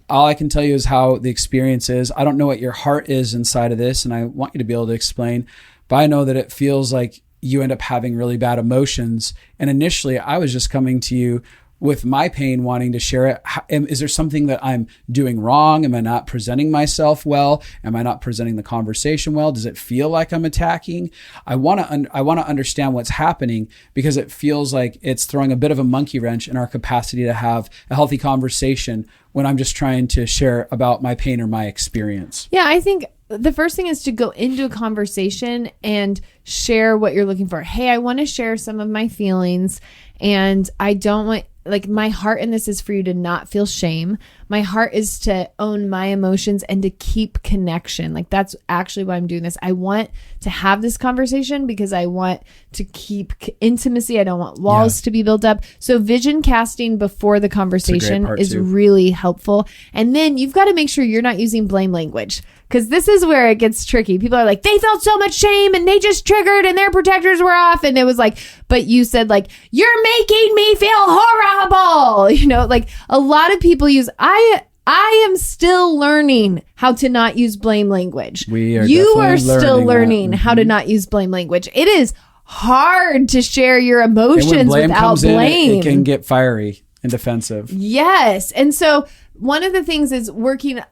All I can tell you is how the experience is. I don't know what your heart is inside of this, and I want you to be able to explain, but I know that it feels like you end up having really bad emotions. And initially, I was just coming to you with my pain, wanting to share it. Is there something that I'm doing wrong? Am I not presenting myself well? Am I not presenting the conversation well? Does it feel like I'm attacking? I want to understand what's happening because it feels like it's throwing a bit of a monkey wrench in our capacity to have a healthy conversation when I'm just trying to share about my pain or my experience. Yeah, I think the first thing is to go into a conversation and share what you're looking for. Hey, I want to share some of my feelings, and I don't want, like, my heart in this is for you to not feel shame. My heart is to own my emotions and to keep connection. Like, that's actually why I'm doing this. I want to have this conversation because I want to keep intimacy. I don't want walls to be built up. So vision casting before the conversation is really helpful. And then you've got to make sure you're not using blame language, because this is where it gets tricky. People are like, they felt so much shame and they just triggered and their protectors were off. And it was like, but you said, like, you're making me feel horrible. You know, like, a lot of people use, I am still learning how to not use blame language. You are still learning how to not use blame language. It is hard to share your emotions without blame. It can get fiery and defensive. Yes. And so one of the things is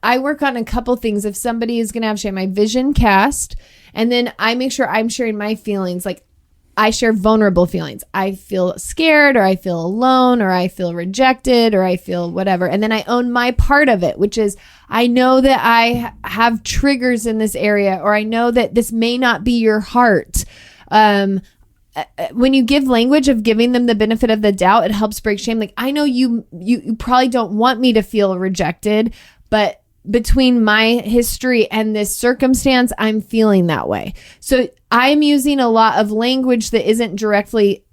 I work on a couple things. If somebody is going to have shame, I vision cast, and then I make sure I'm sharing my feelings. Like, I share vulnerable feelings. I feel scared, or I feel alone, or I feel rejected, or I feel whatever. And then I own my part of it, which is I know that I have triggers in this area, or I know that this may not be your heart. When you give language of giving them the benefit of the doubt, it helps break shame. Like, I know you probably don't want me to feel rejected, but between my history and this circumstance, I'm feeling that way. So I'm using a lot of language that isn't directly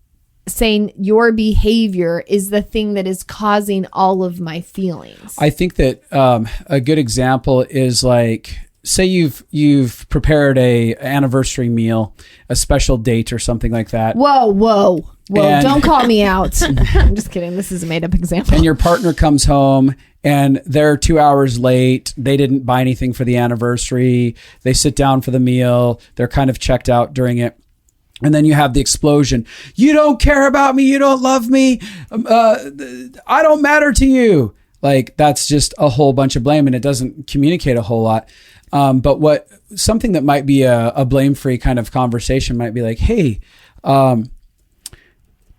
saying your behavior is the thing that is causing all of my feelings. I think that a good example is, like, say you've prepared a anniversary meal, a special date or something like that. Whoa. Don't call me out. I'm just kidding. This is a made up example. And your partner comes home and they're 2 hours late. They didn't buy anything for the anniversary. They sit down for the meal. They're kind of checked out during it. And then you have the explosion. You don't care about me. You don't love me. I don't matter to you. Like, that's just a whole bunch of blame, and it doesn't communicate a whole lot. But something that might be a blame-free kind of conversation might be like, hey,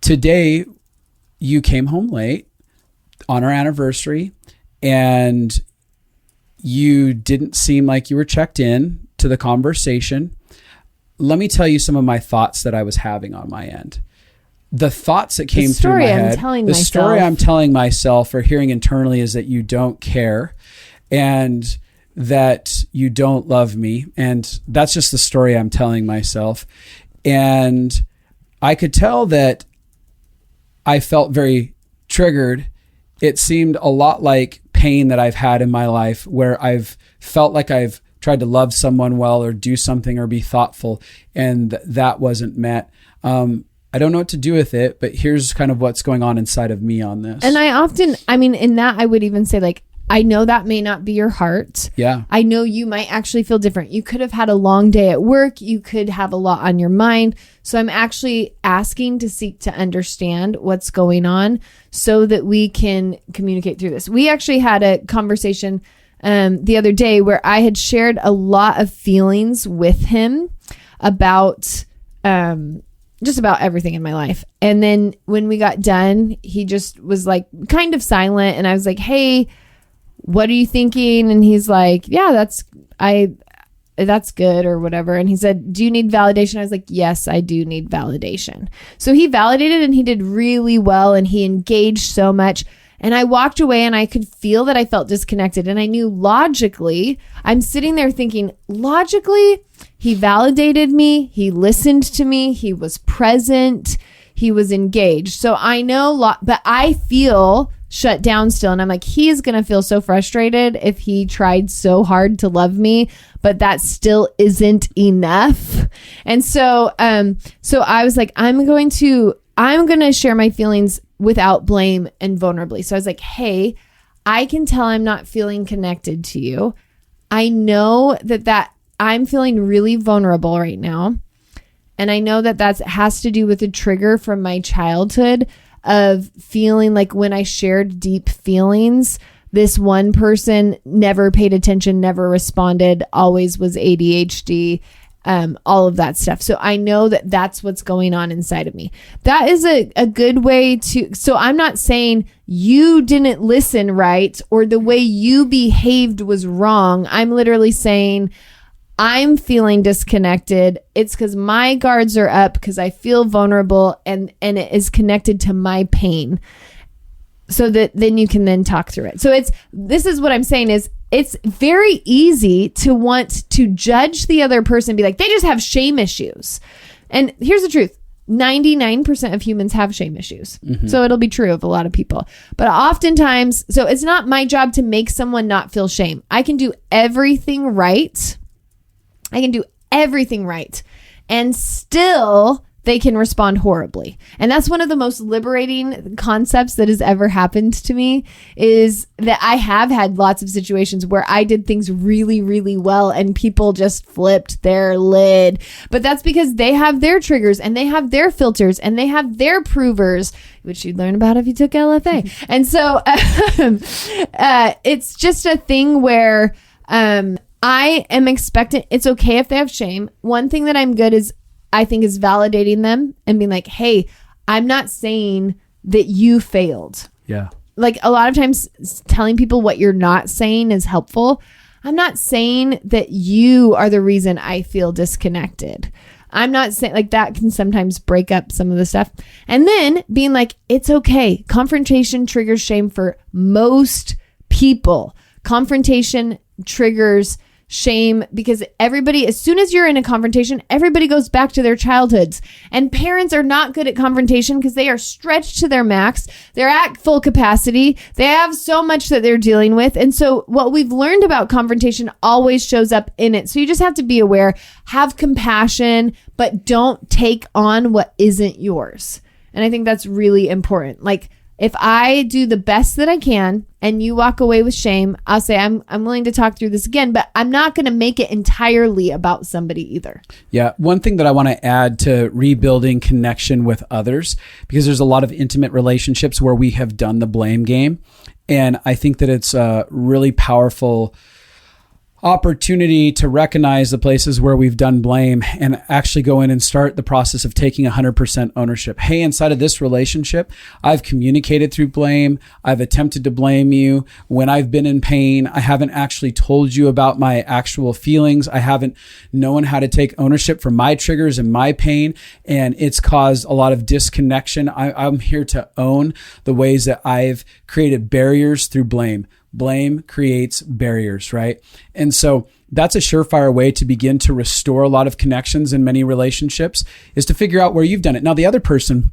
today you came home late on our anniversary and you didn't seem like you were checked in to the conversation. Let me tell you some of my thoughts that I was having on my end. The thoughts that came through my head, the story I'm telling myself or hearing internally is that you don't care. and that you don't love me. And that's just the story I'm telling myself. And I could tell that I felt very triggered. It seemed a lot like pain that I've had in my life, where I've felt like I've tried to love someone well or do something or be thoughtful, and that wasn't met. I don't know what to do with it, but here's kind of what's going on inside of me on this. And in that, I would even say, like, I know that may not be your heart. Yeah. I know you might actually feel different. You could have had a long day at work. You could have a lot on your mind. So I'm actually asking to seek to understand what's going on so that we can communicate through this. We actually had a conversation the other day where I had shared a lot of feelings with him about just about everything in my life. And then when we got done, he just was like kind of silent. And I was like, hey, what are you thinking? And he's like, yeah, that's good or whatever. And he said, do you need validation? I was like, yes, I do need validation. So he validated and he did really well and he engaged so much. And I walked away and I could feel that I felt disconnected. And I knew logically, I'm sitting there thinking, logically, he validated me. He listened to me. He was present. He was engaged. So I know, but I feel shut down still. And I'm like, he is going to feel so frustrated if he tried so hard to love me, but that still isn't enough. And so I was like, I'm going to share my feelings without blame and vulnerably. So I was like, hey, I can tell I'm not feeling connected to you. I know that I'm feeling really vulnerable right now. And I know that has to do with a trigger from my childhood of feeling like when I shared deep feelings, this one person never paid attention, never responded, always was ADHD, all of that stuff. So I know that that's what's going on inside of me. That is a good way to, so I'm not saying you didn't listen right or the way you behaved was wrong. I'm literally saying I'm feeling disconnected. It's because my guards are up because I feel vulnerable and it is connected to my pain. So that then you can then talk through it. So this is what I'm saying is it's very easy to want to judge the other person and be like, they just have shame issues. And here's the truth. 99% of humans have shame issues. Mm-hmm. So it'll be true of a lot of people. But oftentimes, so it's not my job to make someone not feel shame. I can do everything right. And still they can respond horribly. And that's one of the most liberating concepts that has ever happened to me is that I have had lots of situations where I did things really, really well and people just flipped their lid. But that's because they have their triggers and they have their filters and they have their provers, which you'd learn about if you took LFA. And so it's just a thing where I am expectant. It's okay if they have shame. One thing that I'm good is I think is validating them and being like, hey, I'm not saying that you failed. Yeah. Like a lot of times telling people what you're not saying is helpful. I'm not saying that you are the reason I feel disconnected. I'm not saying like that can sometimes break up some of the stuff. And then being like, it's okay. Confrontation triggers shame for most people. Confrontation triggers shame because everybody, as soon as you're in a confrontation, everybody goes back to their childhoods. And parents are not good at confrontation because they are stretched to their max. They're at full capacity. They have so much that they're dealing with. And so what we've learned about confrontation always shows up in it. So you just have to be aware, have compassion, but don't take on what isn't yours. And I think that's really important. Like, if I do the best that I can and you walk away with shame, I'll say I'm willing to talk through this again, but I'm not going to make it entirely about somebody either. Yeah. One thing that I want to add to rebuilding connection with others, because there's a lot of intimate relationships where we have done the blame game. And I think that it's a really powerful opportunity to recognize the places where we've done blame and actually go in and start the process of taking 100% ownership. Hey, inside of this relationship, I've communicated through blame. I've attempted to blame you. When I've been in pain, I haven't actually told you about my actual feelings. I haven't known how to take ownership for my triggers and my pain. And it's caused a lot of disconnection. I'm here to own the ways that I've created barriers through blame. blame creates barriers, right? And so that's a surefire way to begin to restore a lot of connections in many relationships, is to figure out where you've done it. Now, the other person,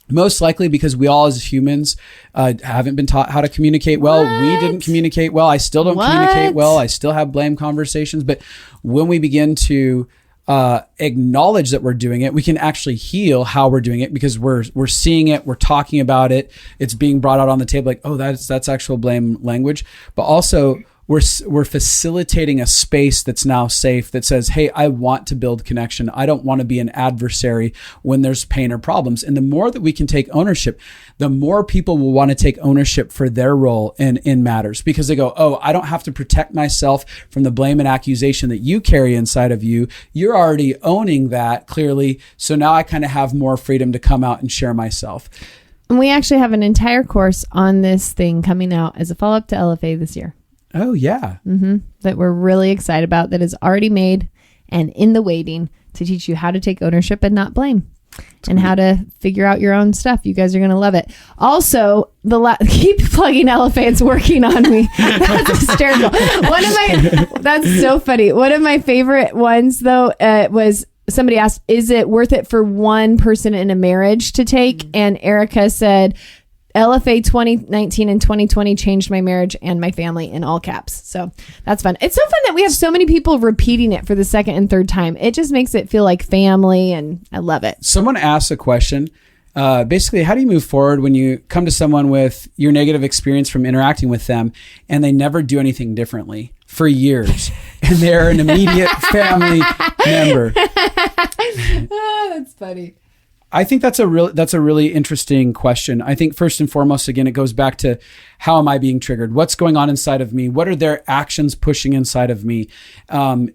most likely because we all as humans haven't been taught how to communicate well. We didn't communicate well. I still don't communicate well. I still have blame conversations. But when we begin to acknowledge that we're doing it, we can actually heal how we're doing it, because we're seeing it, we're talking about it, it's being brought out on the table, like, oh, that's actual blame language. But also we're facilitating a space that's now safe, that says, hey, I want to build connection. I don't want to be an adversary when there's pain or problems. And the more that we can take ownership, the more people will want to take ownership for their role in matters, because they go, oh, I don't have to protect myself from the blame and accusation that you carry inside of you. You're already owning that clearly. So now I kind of have more freedom to come out and share myself. And we actually have an entire course on this thing coming out as a follow-up to LFA this year. Oh, yeah. That we're really excited about, that is already made and in the waiting, to teach you how to take ownership and not blame, and how to figure out your own stuff. You guys are going to love it. Also, keep plugging LFA. It's working on me. That's hysterical. That's so funny. One of my favorite ones, though, was somebody asked, is it worth it for one person in a marriage to take? And Erica said, LFA 2019 and 2020 changed my marriage and my family, in all caps. So that's fun. It's so fun that we have so many people repeating it for the second and third time. It just makes it feel like family, and I love it. Someone asked a question. Basically, how do you move forward when you come to someone with your negative experience from interacting with them and they never do anything differently for years and they're an immediate family member? Oh, that's funny. I think that's a really interesting question. I think first and foremost, again, it goes back to, how am I being triggered? What's going on inside of me? What are their actions pushing inside of me? Are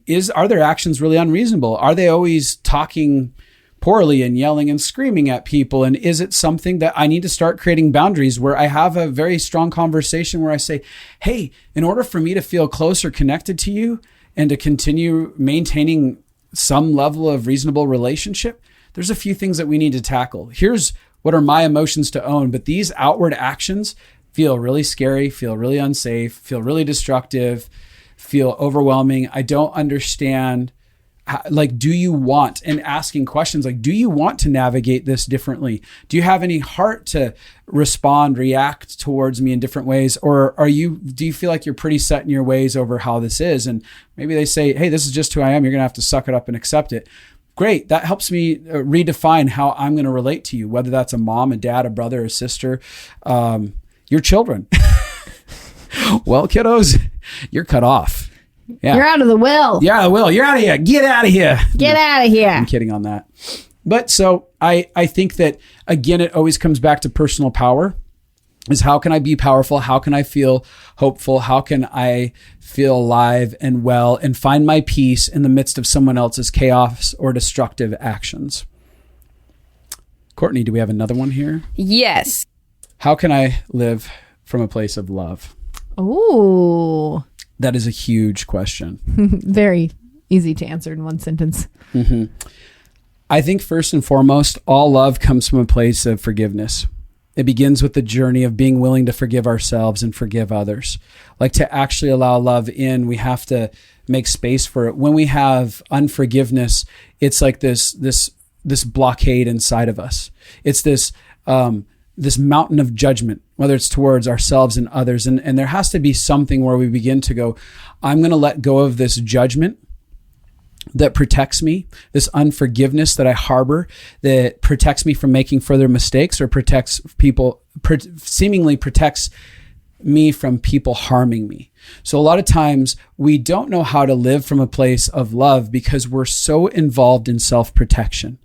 their actions really unreasonable? Are they always talking poorly and yelling and screaming at people? And is it something that I need to start creating boundaries, where I have a very strong conversation where I say, hey, in order for me to feel closer connected to you and to continue maintaining some level of reasonable relationship, there's a few things that we need to tackle. Here's what are my emotions to own, but these outward actions feel really scary, feel really unsafe, feel really destructive, feel overwhelming. I don't understand. Do you want, and asking questions like, do you want to navigate this differently? Do you have any heart to respond, react towards me in different ways? Or do you feel like you're pretty set in your ways over how this is? And maybe they say, hey, this is just who I am. You're going to have to suck it up and accept it. Great. That helps me redefine how I'm going to relate to you, whether that's a mom, a dad, a brother, a sister, your children. Well, kiddos, you're cut off. Yeah. You're out of the will. Yeah, Will, you're out of here. Get out of here. Get out of here. I'm kidding on that. But so I think that, again, it always comes back to personal power. Is how can I be powerful? How can I feel hopeful? How can I feel alive and well and find my peace in the midst of someone else's chaos or destructive actions? Courtney, do we have another one here? Yes. How can I live from a place of love? Ooh. That is a huge question. Very easy to answer in one sentence. Mm-hmm. I think first and foremost, all love comes from a place of forgiveness. It begins with the journey of being willing to forgive ourselves and forgive others. Like, to actually allow love in, we have to make space for it. When we have unforgiveness, it's like this blockade inside of us. It's this mountain of judgment, whether it's towards ourselves and others. And there has to be something where we begin to go, I'm going to let go of this judgment that protects me, this unforgiveness that I harbor, that protects me from making further mistakes, or seemingly protects me from people harming me. So a lot of times we don't know how to live from a place of love because we're so involved in self-protection.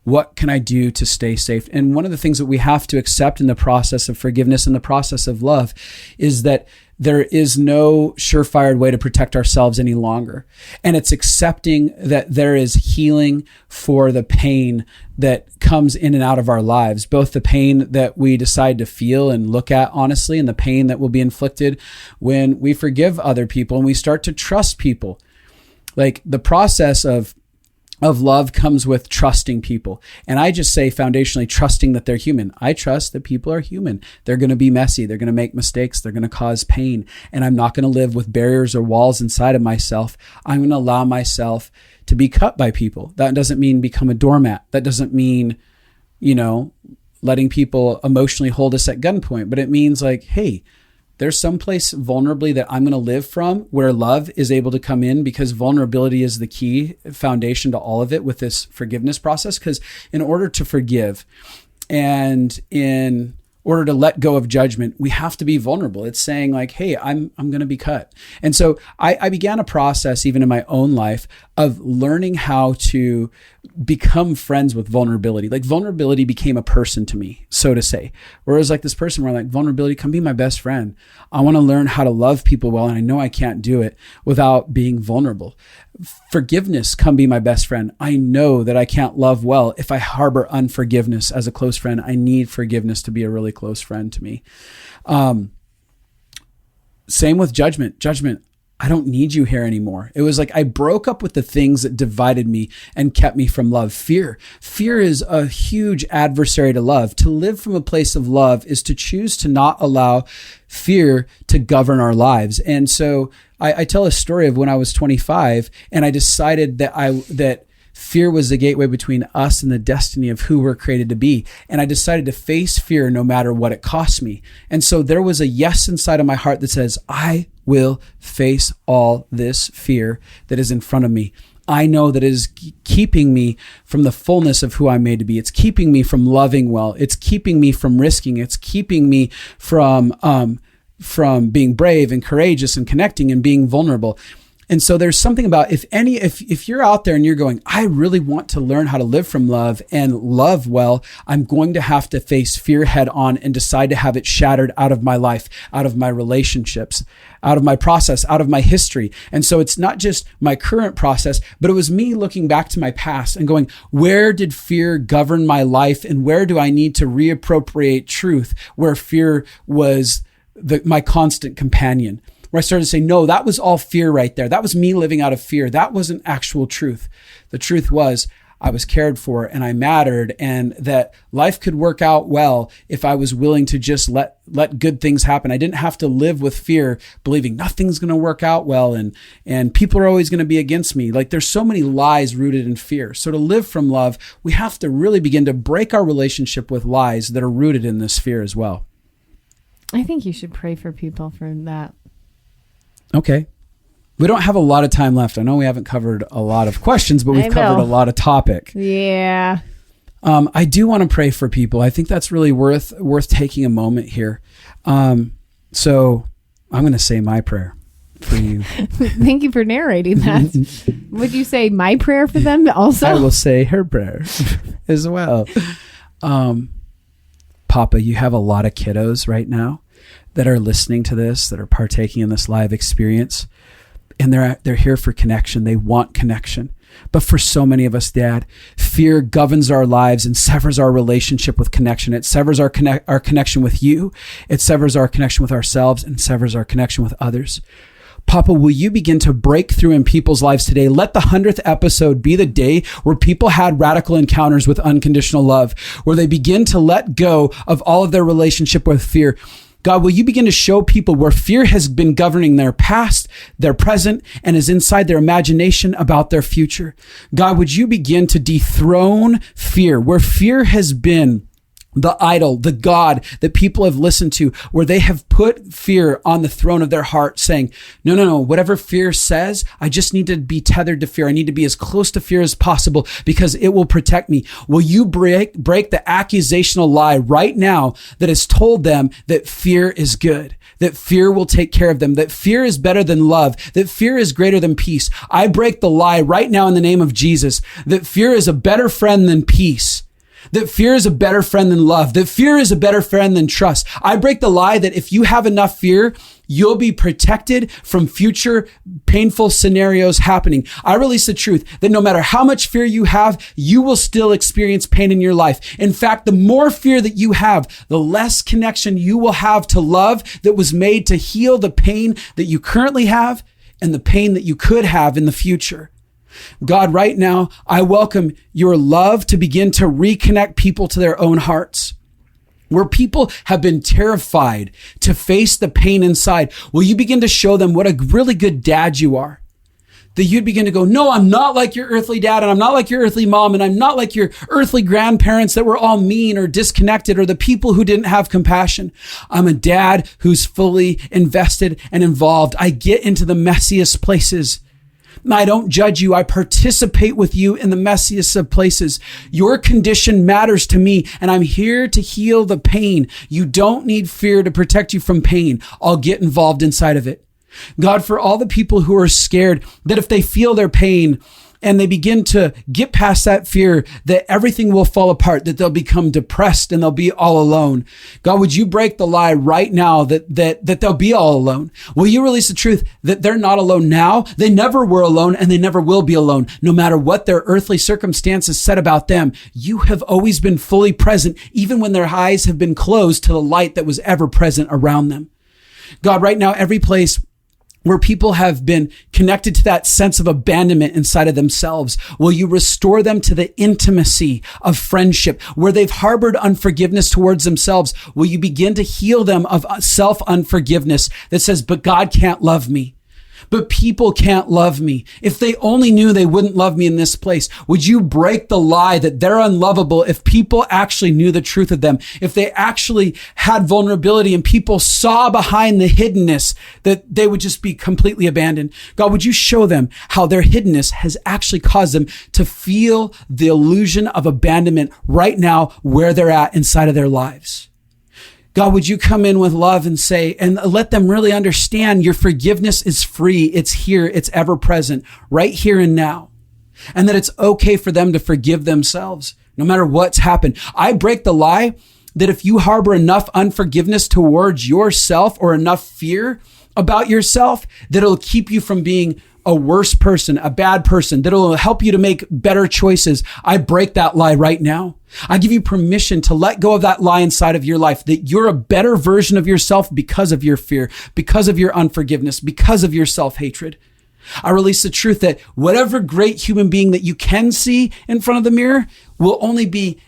What can I do to stay safe? And one of the things that we have to accept in the process of forgiveness and the process of love is that there is no surefire way to protect ourselves any longer. And it's accepting that there is healing for the pain that comes in and out of our lives, both the pain that we decide to feel and look at honestly, and the pain that will be inflicted when we forgive other people and we start to trust people. Like, the process of of love comes with trusting people. And I just say foundationally trusting that they're human. I trust that people are human. They're going to be messy. They're going to make mistakes. They're going to cause pain. And I'm not going to live with barriers or walls inside of myself. I'm going to allow myself to be cut by people. That doesn't mean become a doormat. That doesn't mean, letting people emotionally hold us at gunpoint, but it means like, hey, there's some place vulnerably that I'm going to live from where love is able to come in, because vulnerability is the key foundation to all of it with this forgiveness process. Because in order to forgive and in order to let go of judgment, we have to be vulnerable. It's saying like, hey, I'm going to be cut. And so I began a process even in my own life of learning how to become friends with vulnerability. Like vulnerability became a person to me, so to say. Whereas like this person where I'm like, vulnerability, come be my best friend. I want to learn how to love people well. And I know I can't do it without being vulnerable. Forgiveness, come be my best friend. I know that I can't love well if I harbor unforgiveness as a close friend. I need forgiveness to be a really close friend to me. Same with judgment. Judgment, I don't need you here anymore. It was like I broke up with the things that divided me and kept me from love. Fear is a huge adversary to love. To live from a place of love is to choose to not allow fear to govern our lives. And so I tell a story of when I was 25 and I decided that fear was the gateway between us and the destiny of who we're created to be. And I decided to face fear no matter what it cost me. And so there was a yes inside of my heart that says, I will face all this fear that is in front of me. I know that it is keeping me from the fullness of who I'm made to be. It's keeping me from loving well. It's keeping me from risking. It's keeping me from being brave and courageous and connecting and being vulnerable. And so there's something about if you're out there and you're going, I really want to learn how to live from love and love well, I'm going to have to face fear head on and decide to have it shattered out of my life, out of my relationships, out of my process, out of my history. And so it's not just my current process, but it was me looking back to my past and going, where did fear govern my life? And where do I need to reappropriate truth where fear was my constant companion? Where I started to say, no, that was all fear right there. That was me living out of fear. That wasn't actual truth. The truth was I was cared for and I mattered, and that life could work out well if I was willing to just let good things happen. I didn't have to live with fear, believing nothing's going to work out well and people are always going to be against me. Like there's so many lies rooted in fear. So to live from love, we have to really begin to break our relationship with lies that are rooted in this fear as well. I think you should pray for people for that. Okay. We don't have a lot of time left. I know we haven't covered a lot of questions, but we've covered a lot of topic. Yeah. I do want to pray for people. I think that's really worth taking a moment here. So I'm going to say my prayer for you. Thank you for narrating that. Would you say my prayer for them also? I will say her prayer as well. Papa, you have a lot of kiddos right now that are listening to this, that are partaking in this live experience, and they're here for connection. They want connection. But for so many of us, Dad, fear governs our lives and severs our relationship with connection. It severs our connection with you. It severs our connection with ourselves and severs our connection with others. Papa, will you begin to break through in people's lives today? Let the 100th episode be the day where people had radical encounters with unconditional love, where they begin to let go of all of their relationship with fear. God, will you begin to show people where fear has been governing their past, their present, and is inside their imagination about their future? God, would you begin to dethrone fear, where fear has been the idol, the God that people have listened to, where they have put fear on the throne of their heart, saying, no, whatever fear says, I just need to be tethered to fear. I need to be as close to fear as possible because it will protect me. Will you break the accusational lie right now that has told them that fear is good, that fear will take care of them, that fear is better than love, that fear is greater than peace? I break the lie right now in the name of Jesus, that fear is a better friend than peace, that fear is a better friend than love, that fear is a better friend than trust. I break the lie that if you have enough fear, you'll be protected from future painful scenarios happening. I release the truth that no matter how much fear you have, you will still experience pain in your life. In fact, the more fear that you have, the less connection you will have to love that was made to heal the pain that you currently have and the pain that you could have in the future. God, right now, I welcome your love to begin to reconnect people to their own hearts. Where people have been terrified to face the pain inside, will you begin to show them what a really good dad you are? That you'd begin to go, no, I'm not like your earthly dad, and I'm not like your earthly mom, and I'm not like your earthly grandparents that were all mean or disconnected, or the people who didn't have compassion. I'm a dad who's fully invested and involved. I get into the messiest places. I don't judge you. I participate with you in the messiest of places. Your condition matters to me, and I'm here to heal the pain. You don't need fear to protect you from pain. I'll get involved inside of it. God, for all the people who are scared that if they feel their pain and they begin to get past that fear, that everything will fall apart, that they'll become depressed and they'll be all alone. God, would you break the lie right now that they'll be all alone? Will you release the truth that they're not alone now? They never were alone and they never will be alone. No matter what their earthly circumstances said about them, you have always been fully present, even when their eyes have been closed to the light that was ever present around them. God, right now, every place where people have been connected to that sense of abandonment inside of themselves, will you restore them to the intimacy of friendship? Where they've harbored unforgiveness towards themselves, will you begin to heal them of self-unforgiveness that says, but God can't love me. But people can't love me. If they only knew, they wouldn't love me in this place. Would you break the lie that they're unlovable if people actually knew the truth of them? If they actually had vulnerability and people saw behind the hiddenness, that they would just be completely abandoned. God, would you show them how their hiddenness has actually caused them to feel the illusion of abandonment right now where they're at inside of their lives? God, would you come in with love and say, and let them really understand your forgiveness is free. It's here. It's ever present right here and now. And that it's okay for them to forgive themselves no matter what's happened. I break the lie that if you harbor enough unforgiveness towards yourself or enough fear about yourself, that it'll keep you from being a worse person, a bad person, that'll help you to make better choices. I break that lie right now. I give you permission to let go of that lie inside of your life, that you're a better version of yourself because of your fear, because of your unforgiveness, because of your self-hatred. I release the truth that whatever great human being that you can see in front of the mirror will only be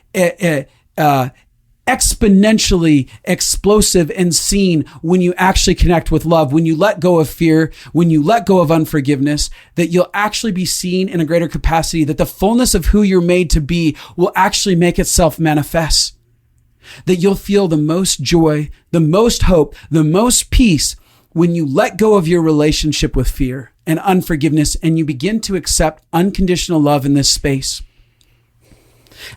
exponentially explosive and seen when you actually connect with love, when you let go of fear, when you let go of unforgiveness, that you'll actually be seen in a greater capacity, that the fullness of who you're made to be will actually make itself manifest, that you'll feel the most joy, the most hope, the most peace when you let go of your relationship with fear and unforgiveness and you begin to accept unconditional love in this space.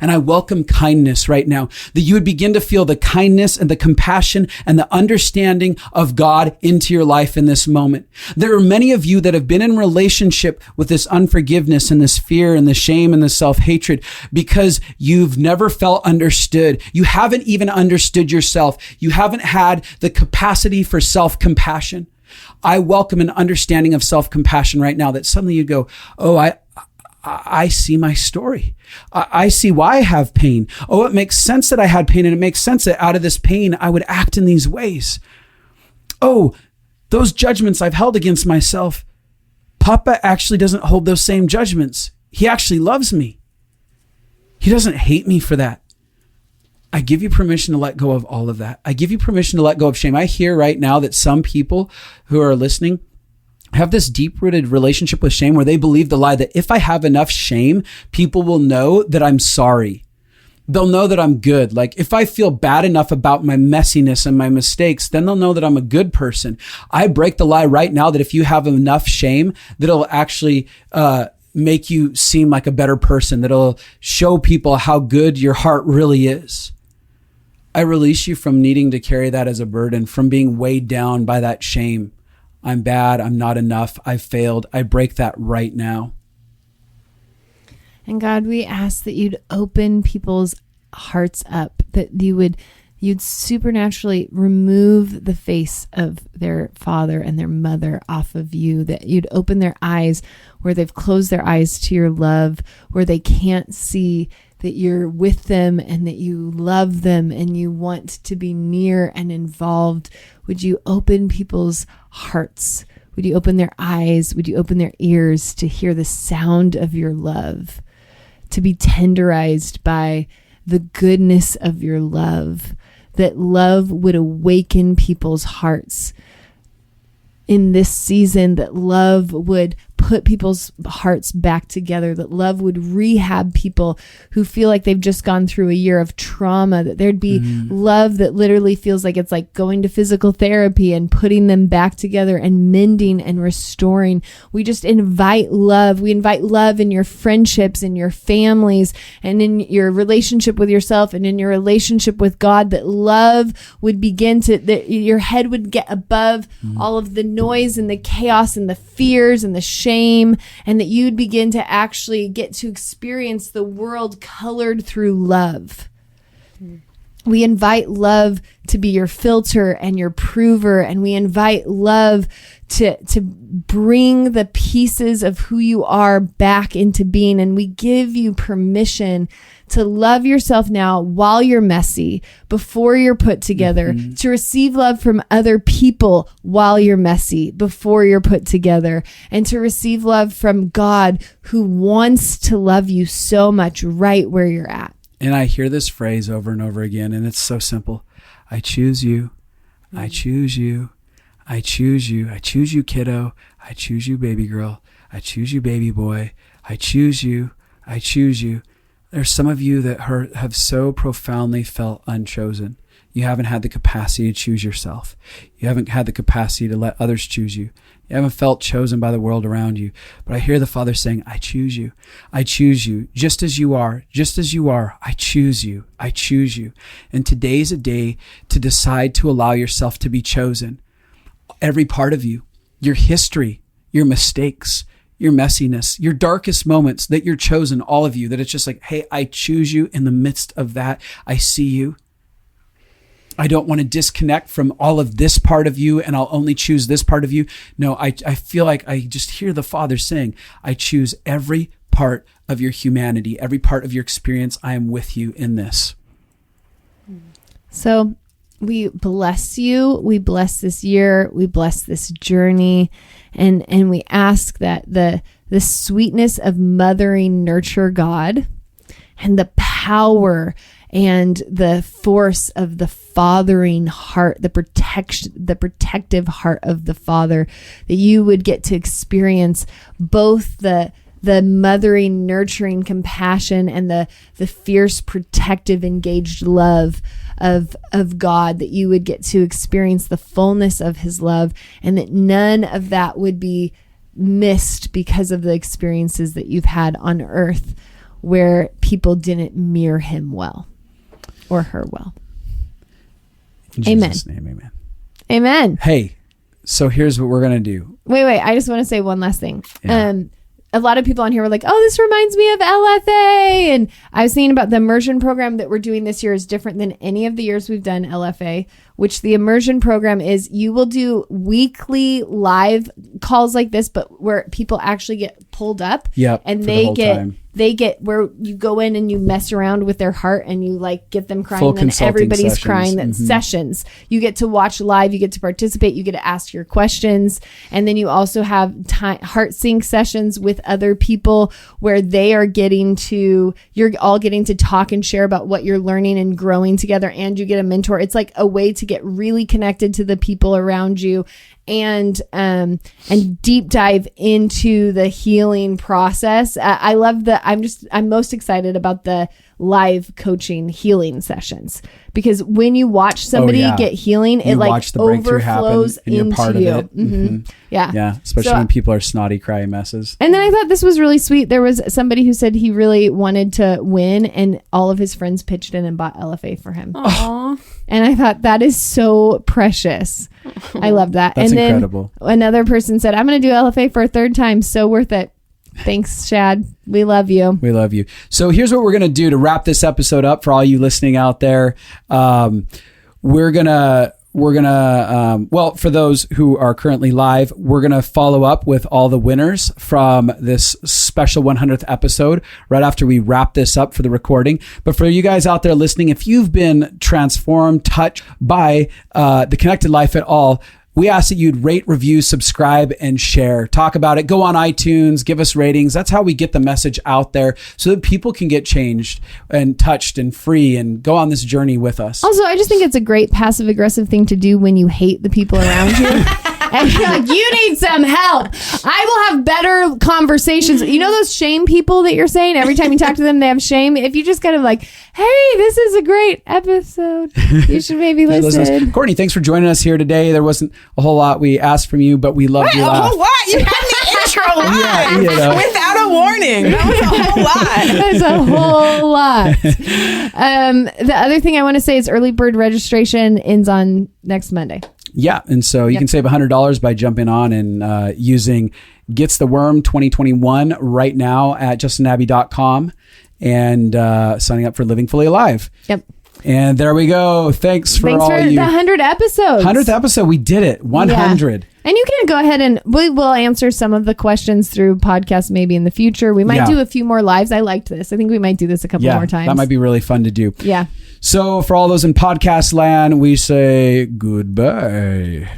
And I welcome kindness right now, that you would begin to feel the kindness and the compassion and the understanding of God into your life in this moment. There are many of you that have been in relationship with this unforgiveness and this fear and the shame and the self-hatred because you've never felt understood. You haven't even understood yourself. You haven't had the capacity for self-compassion. I welcome an understanding of self-compassion right now, that suddenly you go, oh, I see my story. I see why I have pain. Oh, it makes sense that I had pain, and it makes sense that out of this pain, I would act in these ways. Oh, those judgments I've held against myself, Papa actually doesn't hold those same judgments. He actually loves me. He doesn't hate me for that. I give you permission to let go of all of that. I give you permission to let go of shame. I hear right now that some people who are listening have this deep-rooted relationship with shame where they believe the lie that if I have enough shame, people will know that I'm sorry. They'll know that I'm good. Like if I feel bad enough about my messiness and my mistakes, then they'll know that I'm a good person. I break the lie right now that if you have enough shame, that'll actually make you seem like a better person, that'll show people how good your heart really is. I release you from needing to carry that as a burden, from being weighed down by that shame. I'm bad. I'm not enough. I failed. I break that right now. And God, we ask that you'd open people's hearts up, that you'd supernaturally remove the face of their father and their mother off of you, that you'd open their eyes where they've closed their eyes to your love, where they can't see that you're with them and that you love them and you want to be near and involved. Would you open people's hearts? Would you open their eyes? Would you open their ears to hear the sound of your love, to be tenderized by the goodness of your love, that love would awaken people's hearts in this season, that love would put people's hearts back together, that love would rehab people who feel like they've just gone through a year of trauma, that there'd be love that literally feels like it's like going to physical therapy and putting them back together and mending and restoring. We just invite love. We invite love in your friendships, in your families, and in your relationship with yourself and in your relationship with God, that love would begin to, that your head would get above all of the noise and the chaos and the fears and the shame, and that you'd begin to actually get to experience the world colored through love. We invite love to be your filter and your prover, and we invite love to bring the pieces of who you are back into being, and we give you permission to love yourself now while you're messy, before you're put together, to receive love from other people while you're messy, before you're put together, and to receive love from God, who wants to love you so much right where you're at. And I hear this phrase over and over again, and it's so simple. I choose you. I choose you. I choose you. I choose you, kiddo. I choose you, baby girl. I choose you, baby boy. I choose you. I choose you. There's some of you that have so profoundly felt unchosen. You haven't had the capacity to choose yourself. You haven't had the capacity to let others choose you. You haven't felt chosen by the world around you. But I hear the Father saying, I choose you. I choose you. Just as you are. Just as you are. I choose you. I choose you. And today's a day to decide to allow yourself to be chosen. Every part of you, your history, your mistakes, your messiness, your darkest moments, that you're chosen, all of you, that it's just like, hey, I choose you in the midst of that. I see you. I don't want to disconnect from all of this part of you and I'll only choose this part of you. No, I feel like I just hear the Father saying, I choose every part of your humanity, every part of your experience. I am with you in this. So we bless you. We bless this year. We bless this journey. And we ask that the sweetness of mothering nurture God and the power and the force of the fathering heart, the protective heart of the Father, that you would get to experience both the mothering, nurturing compassion and the fierce, protective, engaged love of God, that you would get to experience the fullness of his love, and that none of that would be missed because of the experiences that you've had on earth where people didn't mirror him well or her well. In Jesus' name, amen. Amen. Hey, so here's what we're going to do. Wait. I just want to say one last thing. Yeah. A lot of people on here were like, oh, this reminds me of LFA. And I was thinking about the immersion program that we're doing this year is different than any of the years we've done LFA, which the immersion program is you will do weekly live calls like this, but where people actually get pulled up. Yep, and they get where you go in and you mess around with their heart and you like get them crying. Full and then everybody's sessions. crying. That's sessions. You get to watch live. You get to participate. You get to ask your questions. And then you also have heart sync sessions with other people where they are you're all getting to talk and share about what you're learning and growing together. And you get a mentor. It's like a way to get really connected to the people around you and deep dive into the healing process. I love I'm most excited about the live coaching healing sessions, because when you watch somebody get healing, it like watch the breakthrough overflows happen and you're into part of you. it. Yeah. Especially when people are snotty, cry messes. And then I thought this was really sweet. There was somebody who said he really wanted to win, and all of his friends pitched in and bought LFA for him. Aww. And I thought that is so precious. I love that. That's and incredible. Then another person said, I'm going to do LFA for a third time. So worth it. Thanks, Shad. We love you. We love you. So here's what we're going to do to wrap this episode up for all you listening out there. We're going to, well, for those who are currently live, we're going to follow up with all the winners from this special 100th episode right after we wrap this up for the recording. But for you guys out there listening, if you've been transformed, touched by the Connected Life at all, we ask that you'd rate, review, subscribe, and share. Talk about it. Go on iTunes, give us ratings. That's how we get the message out there so that people can get changed and touched and free and go on this journey with us. Also, I just think it's a great passive aggressive thing to do when you hate the people around you. And you're like, you need some help. I will have better conversations. You know those shame people that you're saying every time you talk to them, they have shame? If you just kind of like, hey, this is a great episode. You should maybe listen. Courtney, thanks for joining us here today. There wasn't a whole lot we asked from you, but we loved your laugh. A whole lot? You had the intro live without a warning. That was a whole lot. That's a whole lot. The other thing I want to say is early bird registration ends on next Monday. Yeah, and so you can save $100 by jumping on and using Gets the Worm 2021 right now at justinabbey.com and signing up for Living Fully Alive. Yep. And there we go. Thanks for the 100 episodes. 100th episode. We did it. 100. Yeah. And you can go ahead and we will answer some of the questions through podcasts maybe in the future. We might do a few more lives. I liked this. I think we might do this a couple more times. That might be really fun to do. Yeah. So for all those in podcast land, we say goodbye.